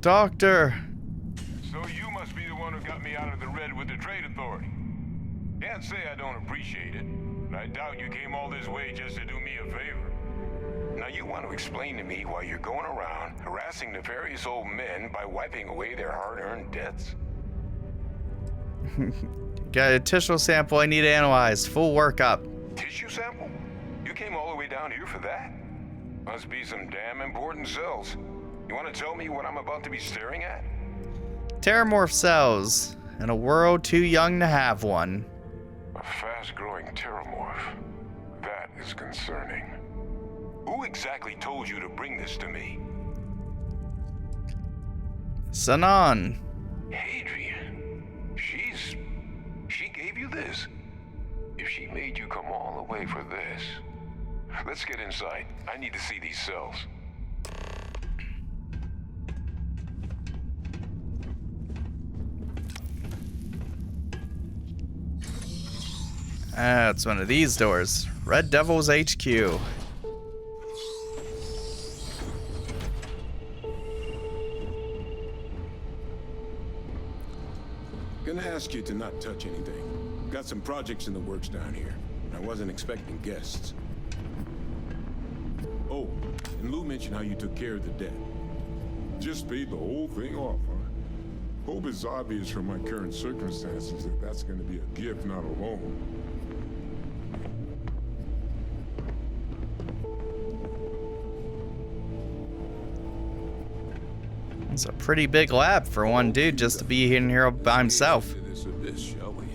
Doctor! So you must be the one who got me out of the red with the Trade Authority. Can't say I don't appreciate it, but I doubt you came all this way just to do me a favor. Now you want to explain to me why you're going around harassing nefarious old men by wiping away their hard-earned debts? Got a tissue sample I need to analyze. Full workup. Tissue sample? You came all the way down here for that? Must be some damn important cells. You want to tell me what I'm about to be staring at? Terramorph cells. In a world too young to have one. A fast-growing terramorph. That is concerning. Who exactly told you to bring this to me? Sanan. Hadrian. She gave you this? If she made you come all the way for this. Let's get inside. I need to see these cells. It's one of these doors. Red Devil's HQ. Gonna ask you to not touch anything. Got some projects in the works down here. I wasn't expecting guests. Oh, and Lou mentioned how you took care of the debt. Just paid the whole thing off, huh? Hope it's obvious from my current circumstances that that's gonna be a gift, not a loan. It's a pretty big lab for one dude just to be in here by himself. Shall we?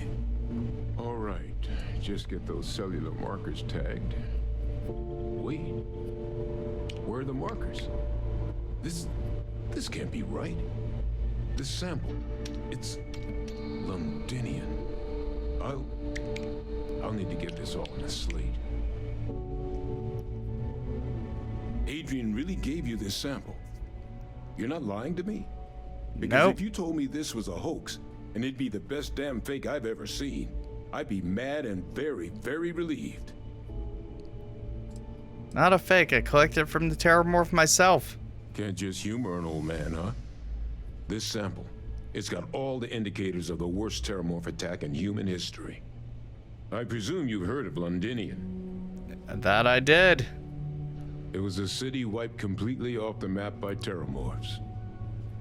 All right, just get those cellular markers tagged. Wait. Where are the markers? This can't be right. This sample, it's Londinian. I'll need to get this all in a slate. Adrian really gave you this sample. You're not lying to me? Because Nope. If you told me this was a hoax, and it'd be the best damn fake I've ever seen, I'd be mad and very, very relieved. Not a fake. I collected it from the Terramorph myself. Can't just humor an old man, huh? This sample, it's got all the indicators of the worst Terramorph attack in human history. I presume you've heard of Londinian. That I did. It was a city wiped completely off the map by Terramorphs.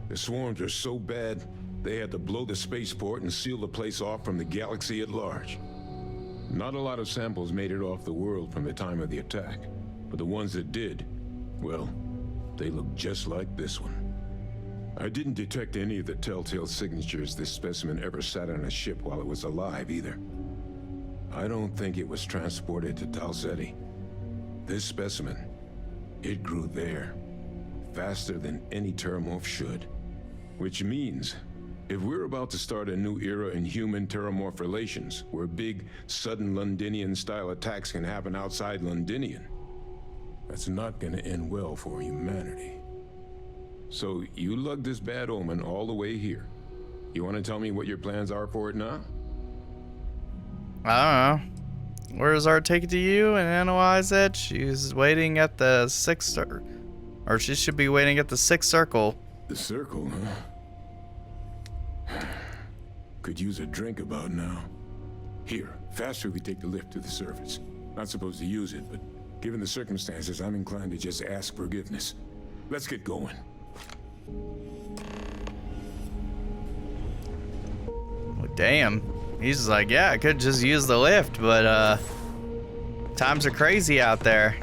The swarms were so bad, they had to blow the spaceport and seal the place off from the galaxy at large. Not a lot of samples made it off the world from the time of the attack, but the ones that did, well, they look just like this one. I didn't detect any of the telltale signatures this specimen ever sat on a ship while it was alive either. I don't think it was transported to Talsetti. This specimen, it grew there, faster than any Terramorph should. Which means, if we're about to start a new era in human-Terramorph relations, where big, sudden Londinian-style attacks can happen outside Londinian, that's not gonna end well for humanity. So, you lugged this bad omen all the way here. You wanna tell me what your plans are for it now? I don't know. Where does our take it to you and analyze it? She's waiting at the Or she should be waiting at the 6th circle. The circle, huh? Could use a drink about now. Here, faster we take the lift to the surface. Not supposed to use it, but given the circumstances, I'm inclined to just ask forgiveness. Let's get going. Well, damn. He's just like, yeah, I could just use the lift, but times are crazy out there.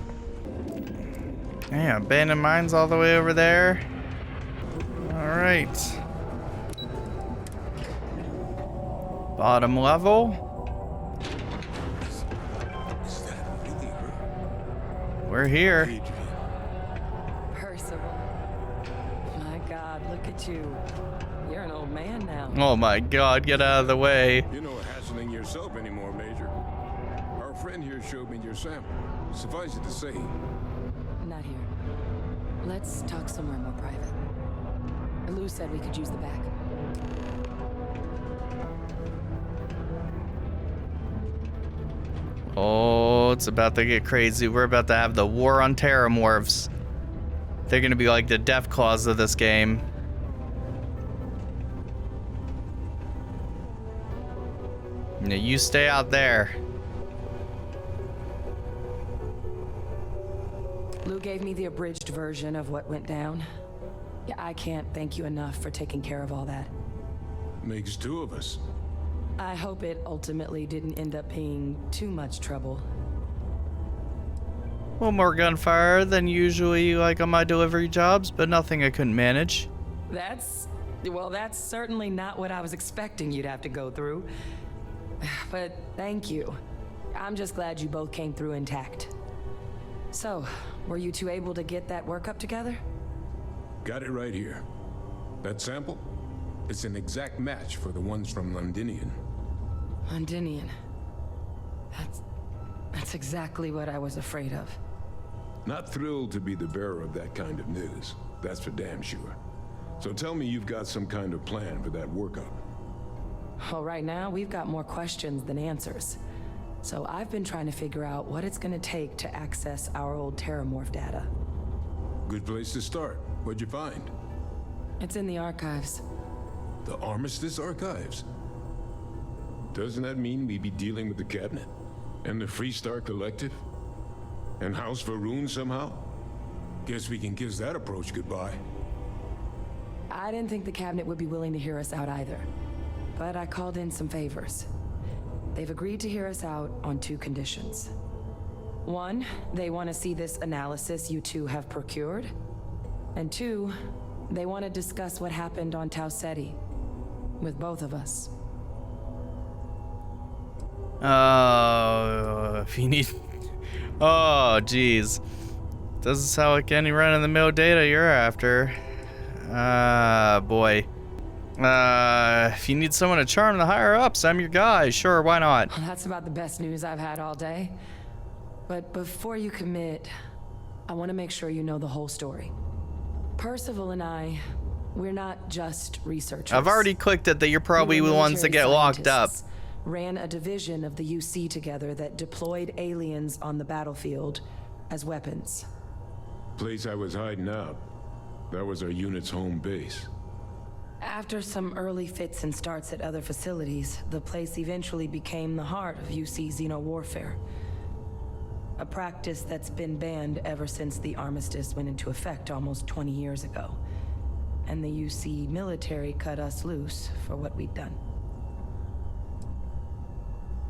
Yeah, abandoned mines all the way over there. All right. Bottom level. We're here. Percival. My God, look at you. You're an old man now. Oh my God, get out of the way. You're not hassling yourself anymore, Major. Our friend here showed me your sample. Suffice it to say. Not here. Let's talk somewhere more private. Lou said we could use the back. Oh, it's about to get crazy. We're about to have the war on terramorphs. They're gonna be like the death claws of this game. Now you stay out there. Lou gave me the abridged version of what went down. Yeah, I can't thank you enough for taking care of all that. Makes two of us. I hope it ultimately didn't end up being too much trouble. Well, more gunfire than usually like on my delivery jobs, but nothing I couldn't manage. That's certainly not what I was expecting you'd have to go through. But thank you. I'm just glad you both came through intact. So, were you two able to get that workup together? Got it right here. That sample? It's an exact match for the ones from Londinian. Londinian. That's exactly what I was afraid of. Not thrilled to be the bearer of that kind of news. That's for damn sure. So tell me you've got some kind of plan for that workup. Well, right now, we've got more questions than answers. So I've been trying to figure out what it's gonna take to access our old Terramorph data. Good place to start. What'd you find? It's in the archives. The Armistice Archives? Doesn't that mean we'd be dealing with the Cabinet? And the Freestar Collective? And House Varun somehow? Guess we can kiss that approach goodbye. I didn't think the Cabinet would be willing to hear us out either. But I called in some favors. They've agreed to hear us out on 2 conditions. 1, they want to see this analysis you two have procured. And 2, they want to discuss what happened on Tau Ceti with both of us. If you need... Oh, jeez. Doesn't sound like any run-of-the-mill data you're after. Boy. If you need someone to charm the higher-ups, I'm your guy. Sure, why not? Well, that's about the best news I've had all day. But before you commit, I want to make sure you know the whole story. Percival and I, we're not just researchers. I've already clicked it that you're probably the ones that get locked up. Ran a division of the UC together that deployed aliens on the battlefield as weapons. Place I was hiding out. That was our unit's home base. After some early fits and starts at other facilities, the place eventually became the heart of UC xeno-warfare. A practice that's been banned ever since the armistice went into effect almost 20 years ago. And the UC military cut us loose for what we'd done.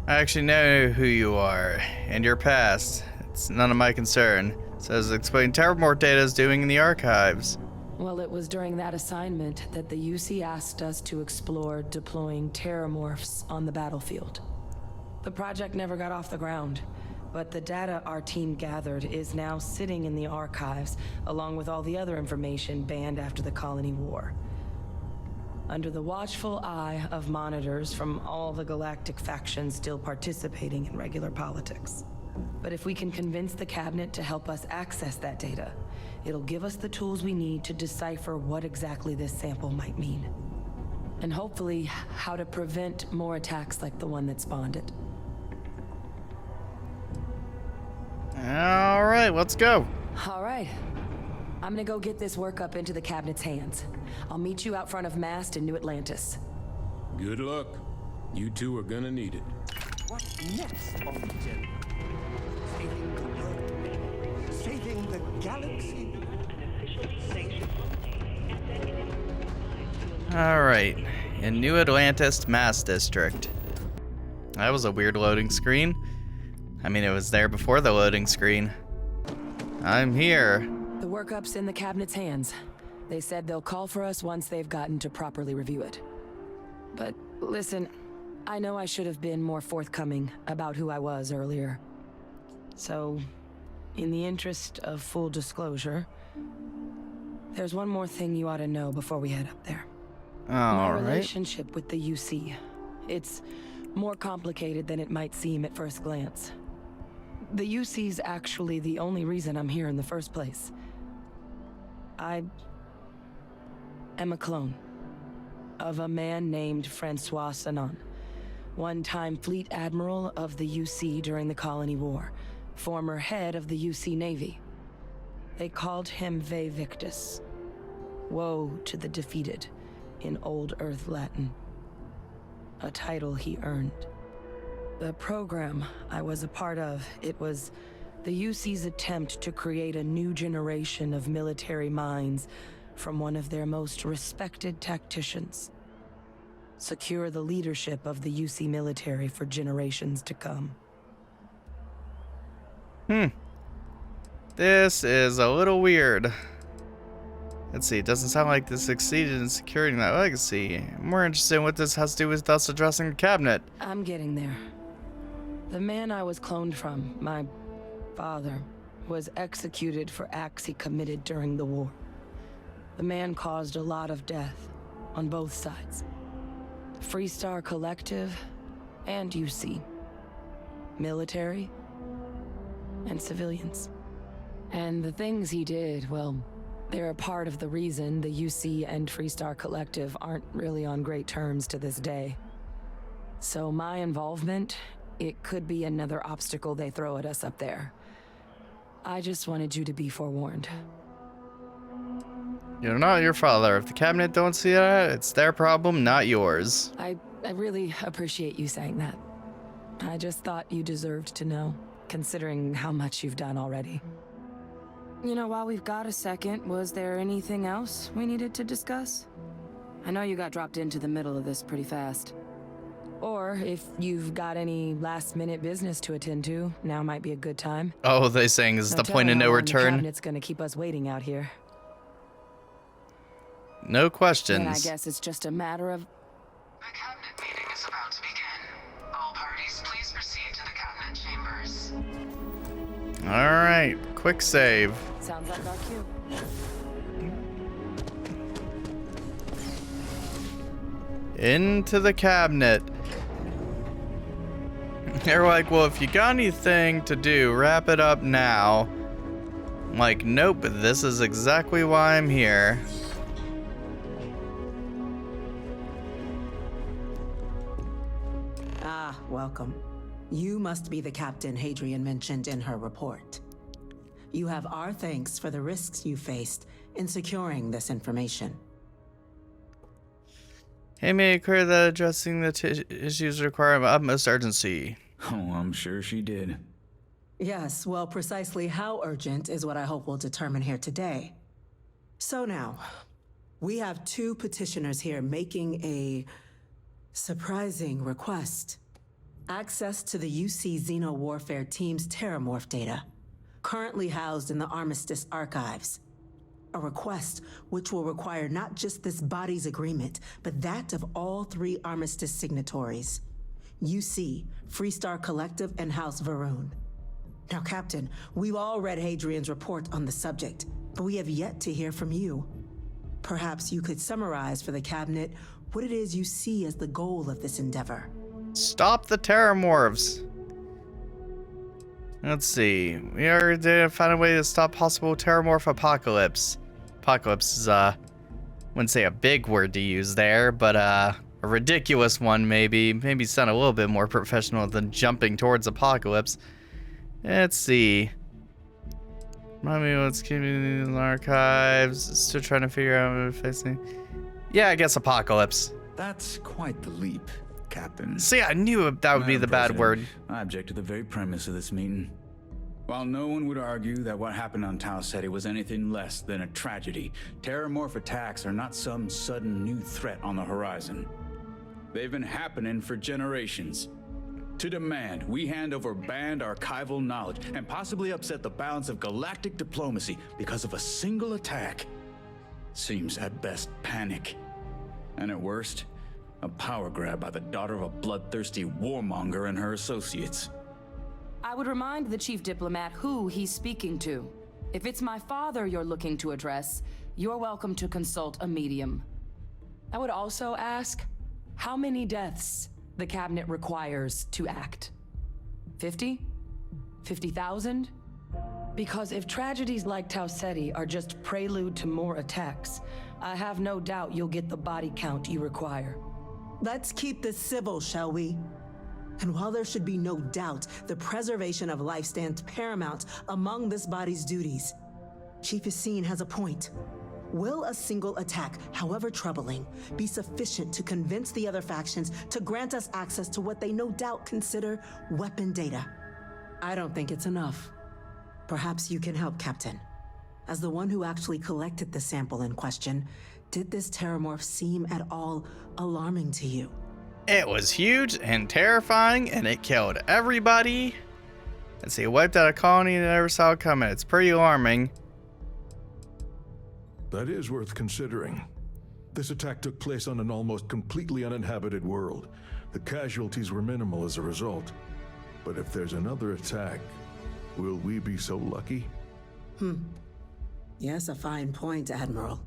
I actually know who you are, and your past. It's none of my concern. Says explain Terramorph data is doing in the archives. Well, it was during that assignment that the UC asked us to explore deploying Terramorphs on the battlefield. The project never got off the ground, but the data our team gathered is now sitting in the archives, along with all the other information banned after the Colony War. Under the watchful eye of monitors from all the galactic factions still participating in regular politics. But if we can convince the Cabinet to help us access that data, it'll give us the tools we need to decipher what exactly this sample might mean. And hopefully, how to prevent more attacks like the one that spawned it. All right, let's go. All right. I'm gonna go get this work up into the cabinet's hands. I'll meet you out front of Mast in New Atlantis. Good luck. You two are gonna need it. What's next on the agenda? Saving the galaxy? Alright, in New Atlantis Mass District. That was a weird loading screen. I mean, it was there before the loading screen. I'm here. The workup's in the cabinet's hands. They said they'll call for us once they've gotten to properly review it. But listen, I know I should have been more forthcoming about who I was earlier. So, in the interest of full disclosure, there's one more thing you ought to know before we head up there. My relationship with the UC. It's more complicated than it might seem at first glance. The UC's actually the only reason I'm here in the first place. I am a clone of a man named Francois Sanon, one-time fleet admiral of the UC during the Colony War, former head of the UC Navy. They called him Ve Victus. Woe to the defeated in Old Earth Latin. A title he earned. The program I was a part of, it was the UC's attempt to create a new generation of military minds from one of their most respected tacticians. Secure the leadership of the UC military for generations to come. This is a little weird. Let's see, it doesn't sound like this succeeded in securing that legacy. I'm more interested in what this has to do with us addressing the cabinet. I'm getting there. The man I was cloned from, my father, was executed for acts he committed during the war. The man caused a lot of death on both sides. Freestar Collective and UC. Military and civilians. And the things he did, well, they're a part of the reason the UC and Freestar Collective aren't really on great terms to this day. So my involvement, it could be another obstacle they throw at us up there. I just wanted you to be forewarned. You're not your father. If the cabinet don't see that, it's their problem, not yours. I really appreciate you saying that. I just thought you deserved to know, considering how much you've done already. You know, while we've got a second, was there anything else we needed to discuss? I know you got dropped into the middle of this pretty fast. Or if you've got any last-minute business to attend to, now might be a good time. Oh, they saying this is the point of no return? The cabinet's gonna keep us waiting out here. No questions. And I guess it's just a matter of... The cabinet meeting is about to begin. All parties, please proceed to the cabinet chambers. Alright, quick save. Sounds like our cue. Into the cabinet. They're like, well, if you got anything to do, wrap it up now. I'm like, nope, this is exactly why I'm here. Ah, welcome. You must be the captain Hadrian mentioned in her report. You have our thanks for the risks you faced in securing this information. He made it clear that addressing the issues require utmost urgency. Oh, I'm sure she did. Yes, well, precisely how urgent is what I hope we'll determine here today. So now, we have two petitioners here making a surprising request. Access to the UC Xeno Warfare Team's Terramorph data, currently housed in the Armistice archives. A request which will require not just this body's agreement, but that of all three Armistice signatories. UC, Freestar Collective, and House Varun. Now, Captain, we've all read Hadrian's report on the subject, but we have yet to hear from you. Perhaps you could summarize for the Cabinet what it is you see as the goal of this endeavor. Stop the Terramorphs. Let's see. We are to find a way to stop possible Terramorph apocalypse. Apocalypse is, wouldn't say a big word to use there, but, a ridiculous one, maybe. Maybe sound a little bit more professional than jumping towards apocalypse. Let's see. Remind me what's keeping in the archives. Still trying to figure out what we're facing. Yeah, I guess apocalypse. That's quite the leap, Captain. See, I knew that would be the bad word. I object to the very premise of this meeting. While no one would argue that what happened on Tau Ceti was anything less than a tragedy, terramorph attacks are not some sudden new threat on the horizon. They've been happening for generations. To demand we hand over banned archival knowledge and possibly upset the balance of galactic diplomacy because of a single attack seems at best panic. And at worst, a power grab by the daughter of a bloodthirsty warmonger and her associates. I would remind the chief diplomat who he's speaking to. If it's my father you're looking to address, you're welcome to consult a medium. I would also ask how many deaths the cabinet requires to act. 50? 50,000? Because if tragedies like Tau Ceti are just prelude to more attacks, I have no doubt you'll get the body count you require. Let's keep this civil, shall we? And while there should be no doubt the preservation of life stands paramount among this body's duties, Chief Yassine has a point. Will a single attack, however troubling, be sufficient to convince the other factions to grant us access to what they no doubt consider weapon data? I don't think it's enough. Perhaps you can help, Captain. As the one who actually collected the sample in question, did this terramorph seem at all alarming to you? It was huge and terrifying, and it killed everybody. Let's see, it wiped out a colony that never saw it coming. It's pretty alarming. That is worth considering. This attack took place on an almost completely uninhabited world. The casualties were minimal as a result. But if there's another attack, will we be so lucky? Yes, a fine point, Admiral.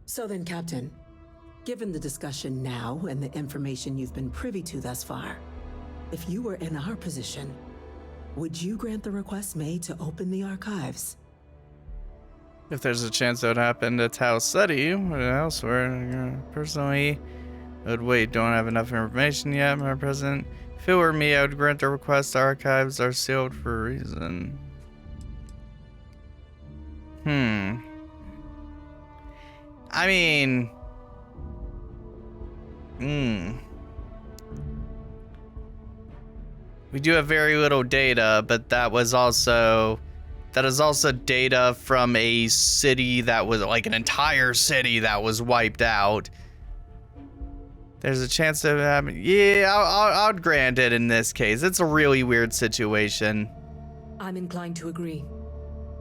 So then, Captain, given the discussion now and the information you've been privy to thus far, if you were in our position, would you grant the request made to open the archives? If there's a chance that would happen to Tau Ceti or elsewhere, personally, I would wait. Don't have enough information yet, my President. If it were me, I would grant the request. The archives are sealed for a reason. I mean... We do have very little data, but that is also data from a city that was like an entire city that was wiped out. There's a chance to happen. Yeah, I'll grant it in this case. It's a really weird situation. I'm inclined to agree.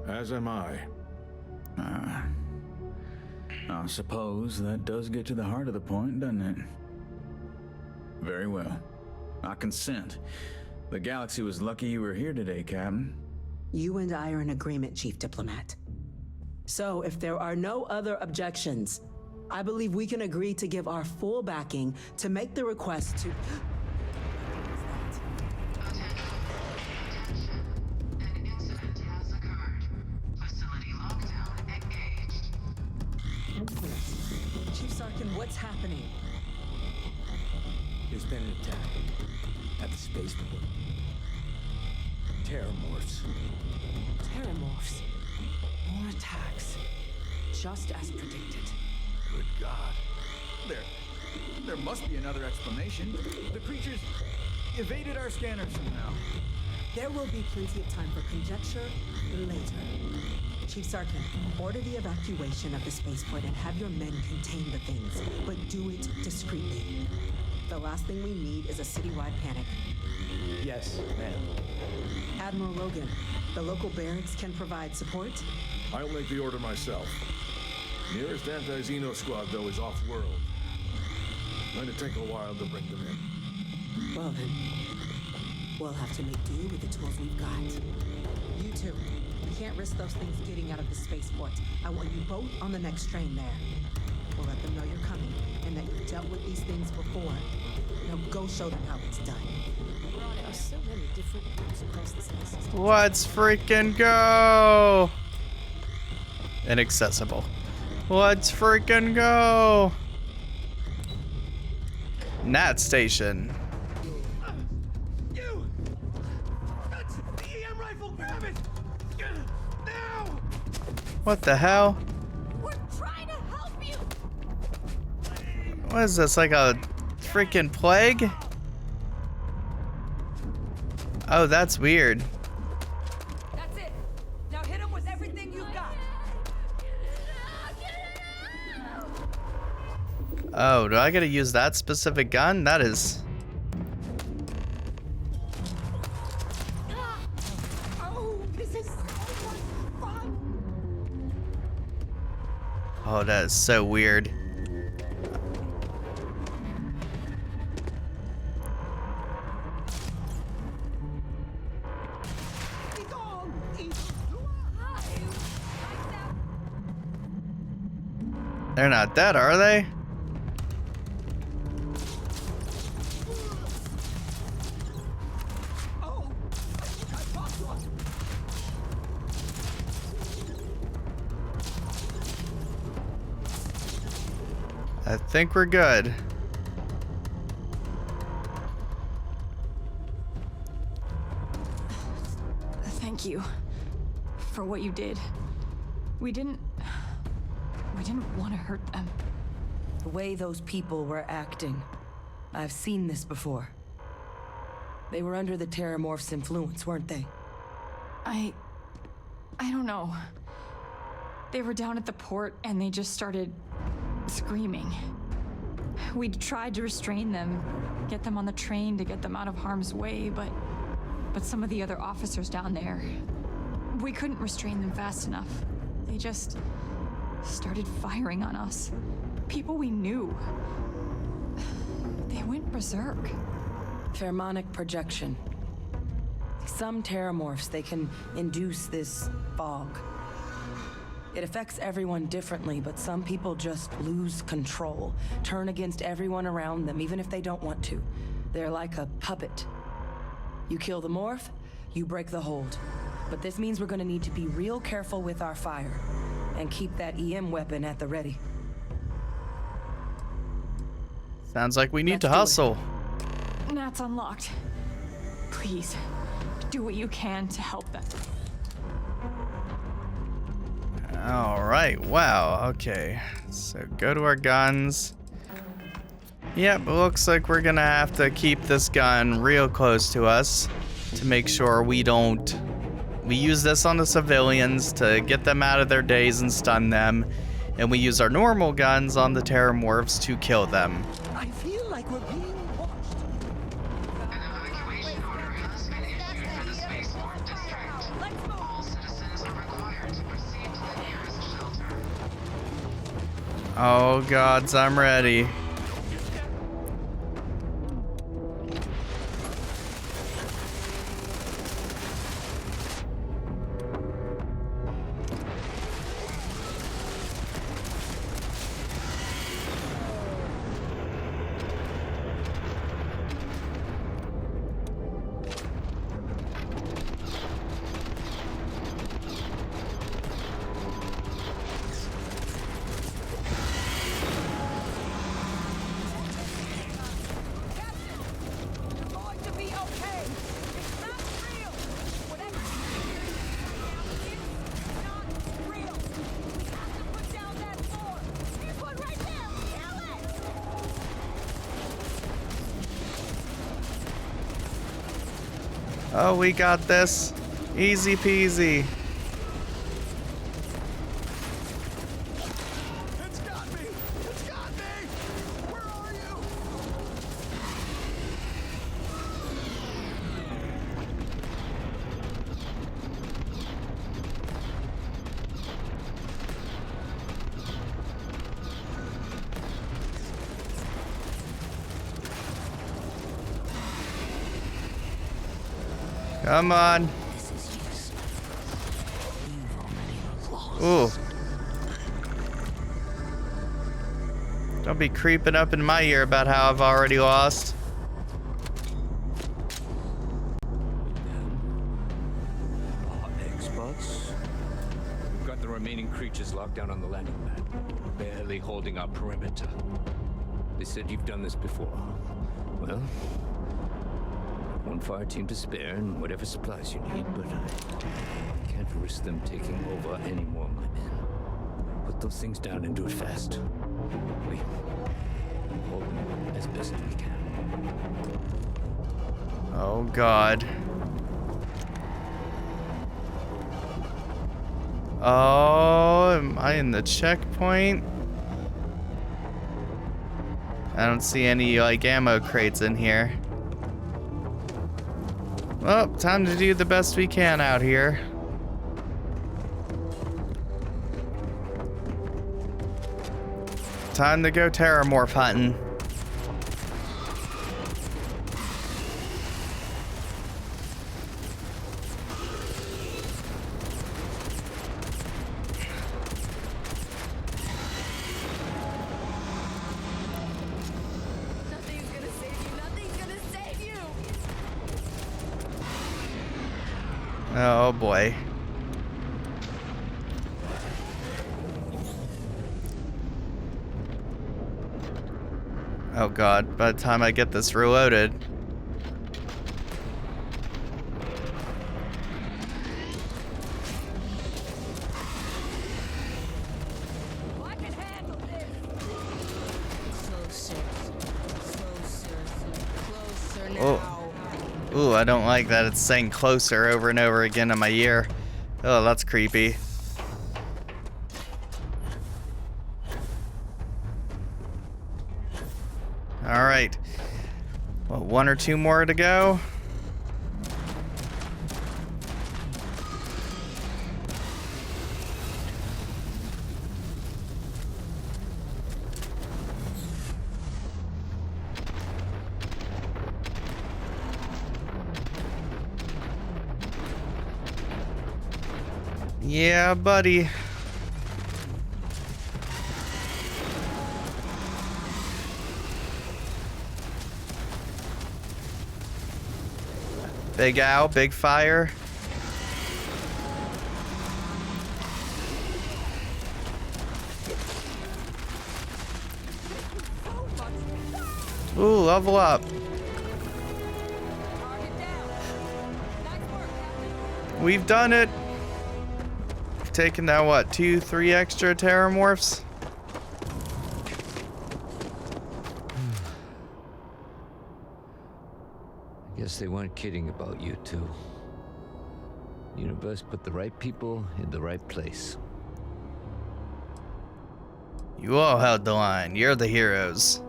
As am I. I suppose that does get to the heart of the point, doesn't it? Very well. I consent. The galaxy was lucky you were here today, Captain. You and I are in agreement, Chief Diplomat. So, if there are no other objections, I believe we can agree to give our full backing to make the request to... Chief Sarkin, what's happening? There's been an attack at the spaceport. Terramorphs. Terramorphs. More attacks. Just as predicted. Good God. There must be another explanation. The creatures evaded our scanners somehow. There will be plenty of time for conjecture later. Chief Sarkin, order the evacuation of the spaceport and have your men contain the things, but do it discreetly. The last thing we need is a citywide panic. Yes, ma'am. Admiral Logan, the local barracks can provide support? I'll make the order myself. Nearest anti-Xeno squad, though, is off-world. Going to take a while to bring them in. Well then, we'll have to make do with the tools we've got. You two, we can't risk those things getting out of the spaceport. I want you both on the next train there. We'll let them know you're coming and that you've dealt with these things before. Now go show them how it's done. There are so many different groups across the space. Let's freaking go! Inaccessible. Let's freaking go! Nat Station. You! That's the EM rifle! Grab it! Now! What the hell? We're trying to help you. What is this, like a freaking plague? Oh, that's weird. That's it. Now hit him with everything you've got. Oh, do I gotta use that specific gun? That is... Oh, this is so much fun. Oh, that is so weird. They're not dead, are they? I think we're good. Thank you for what you did. We didn't want to hurt them. The way those people were acting, I've seen this before. They were under the Terramorph's influence, weren't they? I don't know. They were down at the port and they just started screaming. We tried to restrain them, get them on the train to get them out of harm's way, but some of the other officers down there, we couldn't restrain them fast enough. They just started firing on us. People we knew. They went berserk. Pheromonic projection. Some Terramorphs, they can induce this fog. It affects everyone differently, but some people just lose control, turn against everyone around them, even if they don't want to. They're like a puppet. You kill the morph, you break the hold. But this means we're gonna need to be real careful with our fire, and keep that EM weapon at the ready. Sounds like we need to hustle. Nat's unlocked. Please, do what you can to help them. Alright, wow, okay. So go to our guns. Yep, it looks like we're gonna have to keep this gun real close to us to make sure we use this on the civilians to get them out of their daze and stun them, and we use our normal guns on the Terramorphs to kill them. I feel like we're being watched. An evacuation order has been issued for the spaceport district. All citizens are required to proceed to the nearest shelter. Oh gods, I'm ready. Oh, we got this. Easy peasy. It's got me! It's got me! Where are you? Come on. Ooh. Don't be creeping up in my ear about how I've already lost. Experts? We've got the remaining creatures locked down on the landing pad, barely holding our perimeter. They said you've done this before. Well, one fire team to spare and whatever supplies you need, but I can't risk them taking over any more of my men. Put those things down and do it fast. We hold them as best we can. Oh God. Oh, am I in the checkpoint? I don't see any like ammo crates in here. Well, time to do the best we can out here. Time to go terramorph hunting. Oh boy. Oh God, by the time I get this reloaded. Oh. Ooh, I don't like that it's saying closer over and over again in my ear. Oh, that's creepy. Alright. Well, one or two more to go. Yeah, buddy. Big owl, big fire. Ooh, level up. We've done it. Taking that, what, 2-3 extra terramorphs? Guess they weren't kidding about you two. Universe put the right people in the right place. You all held the line. You're the heroes.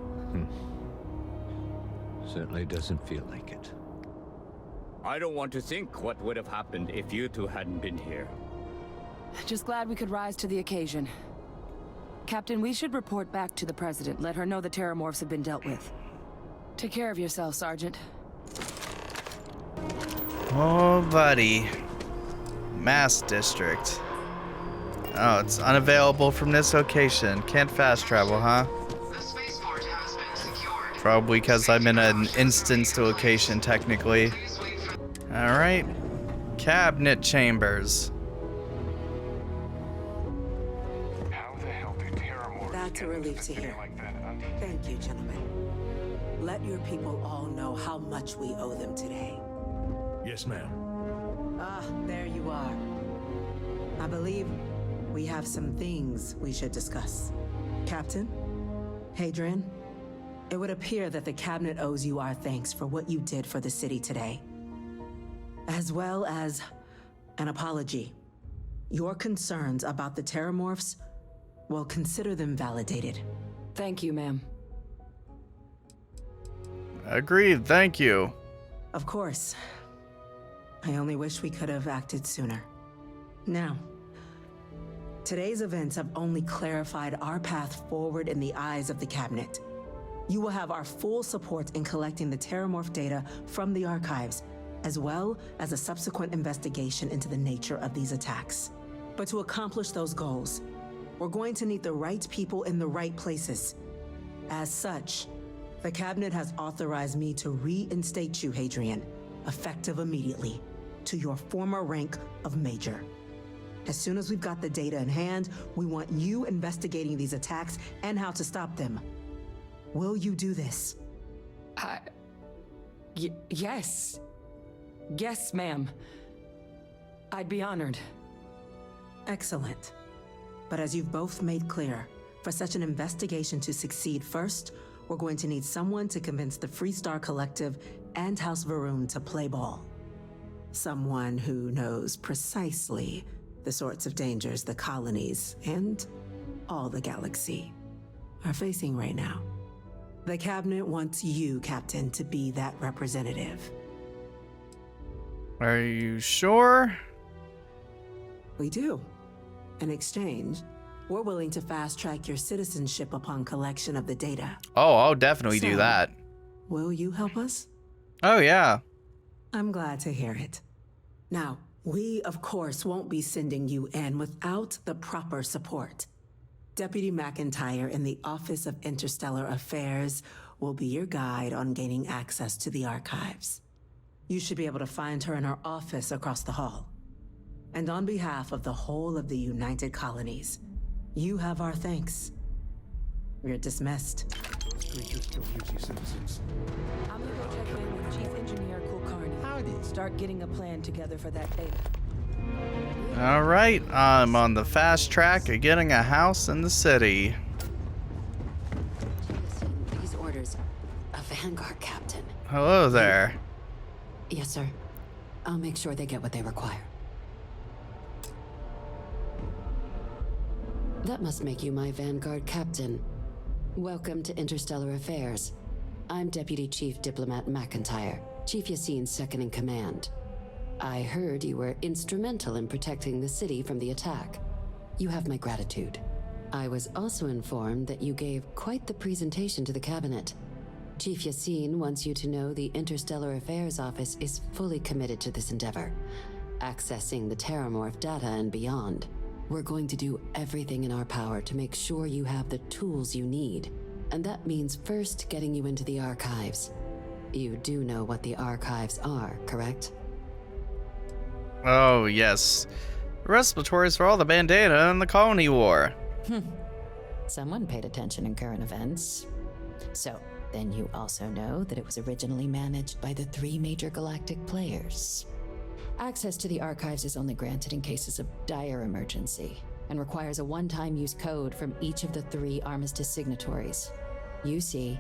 Certainly doesn't feel like it. I don't want to think what would have happened if you two hadn't been here. Just glad we could rise to the occasion. Captain, we should report back to the President. Let her know the terramorphs have been dealt with. Take care of yourself, Sergeant. Oh, buddy. Mass District. Oh, it's unavailable from this location. Can't fast travel, huh? Probably because I'm in an instance location, technically. Alright. Cabinet chambers. That's a relief to hear. Thank you, gentlemen. Let your people all know how much we owe them today. Yes, ma'am. Ah, there you are. I believe we have some things we should discuss. Captain, Hadrian, it would appear that the Cabinet owes you our thanks for what you did for the city today, as well as an apology. Your concerns about the terramorphs, well, consider them validated. Thank you, ma'am. Agreed, thank you. Of course. I only wish we could have acted sooner. Now, today's events have only clarified our path forward in the eyes of the Cabinet. You will have our full support in collecting the terramorph data from the archives, as well as a subsequent investigation into the nature of these attacks. But to accomplish those goals, we're going to need the right people in the right places. As such, the Cabinet has authorized me to reinstate you, Hadrian, effective immediately, to your former rank of Major. As soon as we've got the data in hand, we want you investigating these attacks and how to stop them. Will you do this? Yes. Yes, ma'am. I'd be honored. Excellent. But as you've both made clear, for such an investigation to succeed, first, we're going to need someone to convince the Freestar Collective and House Varun to play ball. Someone who knows precisely the sorts of dangers the colonies and all the galaxy are facing right now. The cabinet wants you, Captain, to be that representative. Are you sure? We do. In exchange, we're willing to fast-track your citizenship upon collection of the data. Oh, I'll definitely do that. Will you help us? Oh, yeah. I'm glad to hear it. Now, we, of course, won't be sending you in without the proper support. Deputy McIntyre in the Office of Interstellar Affairs will be your guide on gaining access to the archives. You should be able to find her in her office across the hall. And on behalf of the whole of the United Colonies, you have our thanks. You're dismissed. Creatures kill UC citizens. I'm gonna go check in with Chief Engineer Kulkarni. Howdy. Start getting a plan together for that data. All right, I'm on the fast track of getting a house in the city. These orders. A Vanguard captain. Hello there. Yes, sir. I'll make sure they get what they require. That must make you my Vanguard captain. Welcome to Interstellar Affairs. I'm Deputy Chief Diplomat McIntyre, Chief Yassine's second in command. I heard you were instrumental in protecting the city from the attack. You have my gratitude. I was also informed that you gave quite the presentation to the cabinet. Chief Yassine wants you to know the Interstellar Affairs Office is fully committed to this endeavor, accessing the Terramorph data and beyond. We're going to do everything in our power to make sure you have the tools you need, and that means first getting you into the archives. You do know what the archives are, correct? Oh, yes. Respiratories for all the bandana in the Colony War. Someone paid attention in current events. So, then you also know that it was originally managed by the 3 major galactic players. Access to the archives is only granted in cases of dire emergency, and requires a one-time use code from each of the 3 Armistice signatories. UC,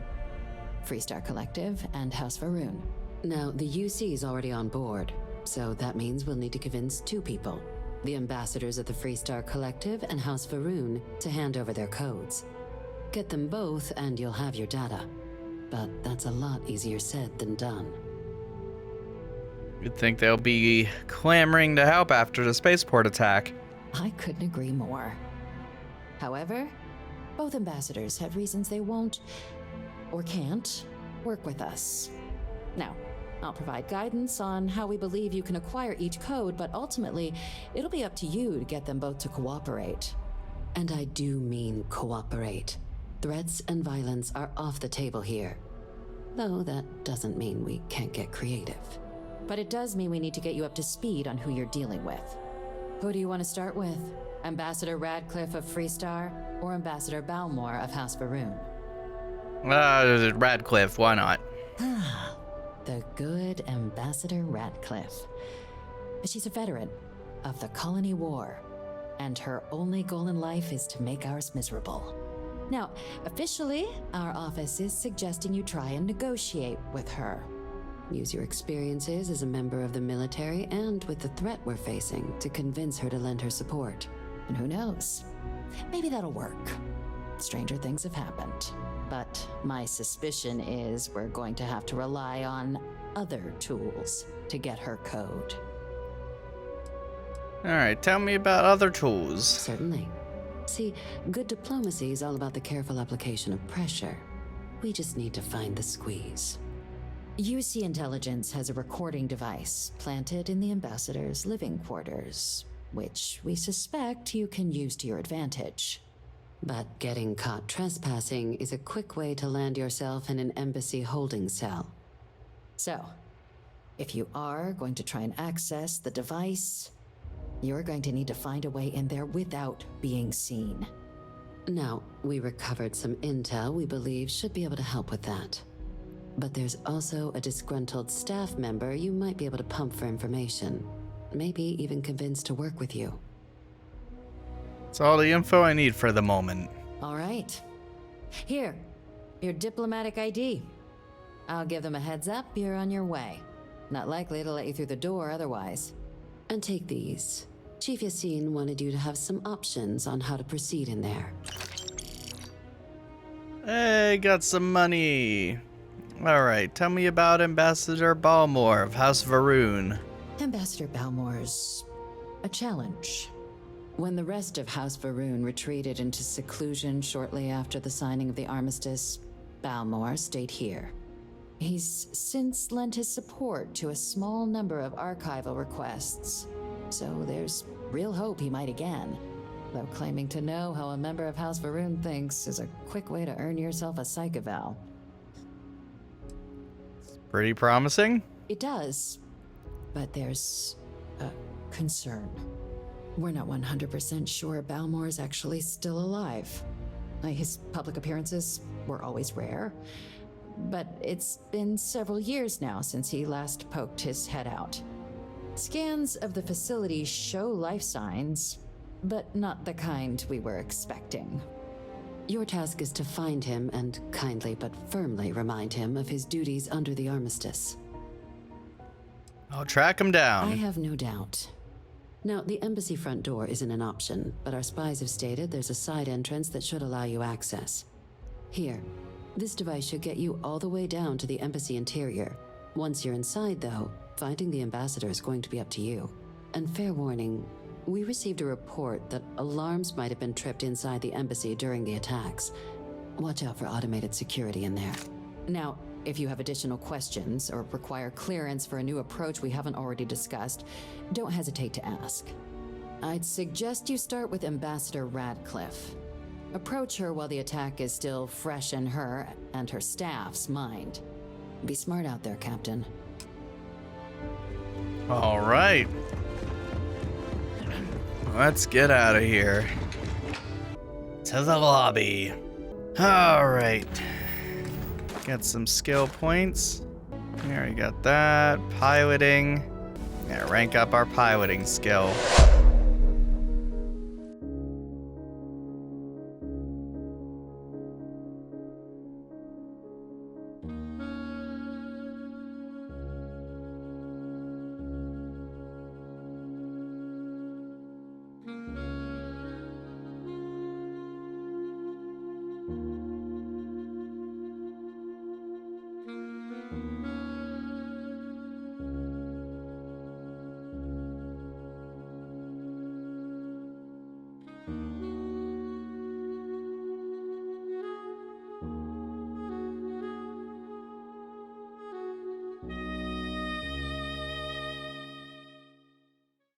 Freestar Collective, and House Varun. Now, the UC is already on board, so that means we'll need to convince 2 people. The ambassadors of the Freestar Collective and House Varun to hand over their codes. Get them both and you'll have your data. But that's a lot easier said than done. You'd think they'll be clamoring to help after the spaceport attack. I couldn't agree more. However, both ambassadors have reasons they won't, or can't, work with us. Now, I'll provide guidance on how we believe you can acquire each code, but ultimately, it'll be up to you to get them both to cooperate. And I do mean cooperate. Threats and violence are off the table here. Though that doesn't mean we can't get creative. But it does mean we need to get you up to speed on who you're dealing with. Who do you want to start with? Ambassador Radcliffe of Freestar, or Ambassador Balmore of House Varun? Radcliffe, why not? The good Ambassador Radcliffe. She's a veteran of the Colony War, and her only goal in life is to make ours miserable. Now, officially, our office is suggesting you try and negotiate with her. Use your experiences as a member of the military and with the threat we're facing to convince her to lend her support. And who knows? Maybe that'll work. Stranger things have happened. But my suspicion is we're going to have to rely on other tools to get her code. Alright, tell me about other tools. Certainly. See, good diplomacy is all about the careful application of pressure. We just need to find the squeeze. UC Intelligence has a recording device planted in the ambassador's living quarters, which we suspect you can use to your advantage. But getting caught trespassing is a quick way to land yourself in an embassy holding cell. So, if you are going to try and access the device, you're going to need to find a way in there without being seen. Now, we recovered some intel we believe should be able to help with that. But there's also a disgruntled staff member you might be able to pump for information. Maybe even convince to work with you. It's all the info I need for the moment. All right. Here, your diplomatic ID. I'll give them a heads up, you're on your way. Not likely to let you through the door otherwise. And take these. Chief Yassine wanted you to have some options on how to proceed in there. Hey, got some money. Alright, tell me about Ambassador Balmore of House Varun. Ambassador Balmore's a challenge. When the rest of House Varun retreated into seclusion shortly after the signing of the armistice, Balmore stayed here. He's since lent his support to a small number of archival requests, so there's real hope he might again. Though claiming to know how a member of House Varun thinks is a quick way to earn yourself a psych eval. Pretty promising. It does, but there's a concern. We're not 100% sure Balmore's actually still alive. His public appearances were always rare, but it's been several years now since he last poked his head out. Scans of the facility show life signs, but not the kind we were expecting. Your task is to find him and kindly but firmly remind him of his duties under the armistice. I'll track him down. I have no doubt. Now, the embassy front door isn't an option, but our spies have stated there's a side entrance that should allow you access. Here, this device should get you all the way down to the embassy interior. Once you're inside, though, finding the ambassador is going to be up to you. And fair warning, we received a report that alarms might have been tripped inside the embassy during the attacks. Watch out for automated security in there. Now, if you have additional questions or require clearance for a new approach we haven't already discussed, don't hesitate to ask. I'd suggest you start with Ambassador Radcliffe. Approach her while the attack is still fresh in her and her staff's mind. Be smart out there, Captain. All right. Let's get out of here. To the lobby. All right. Got some skill points. We already got that. Piloting. Yeah, rank up our piloting skill.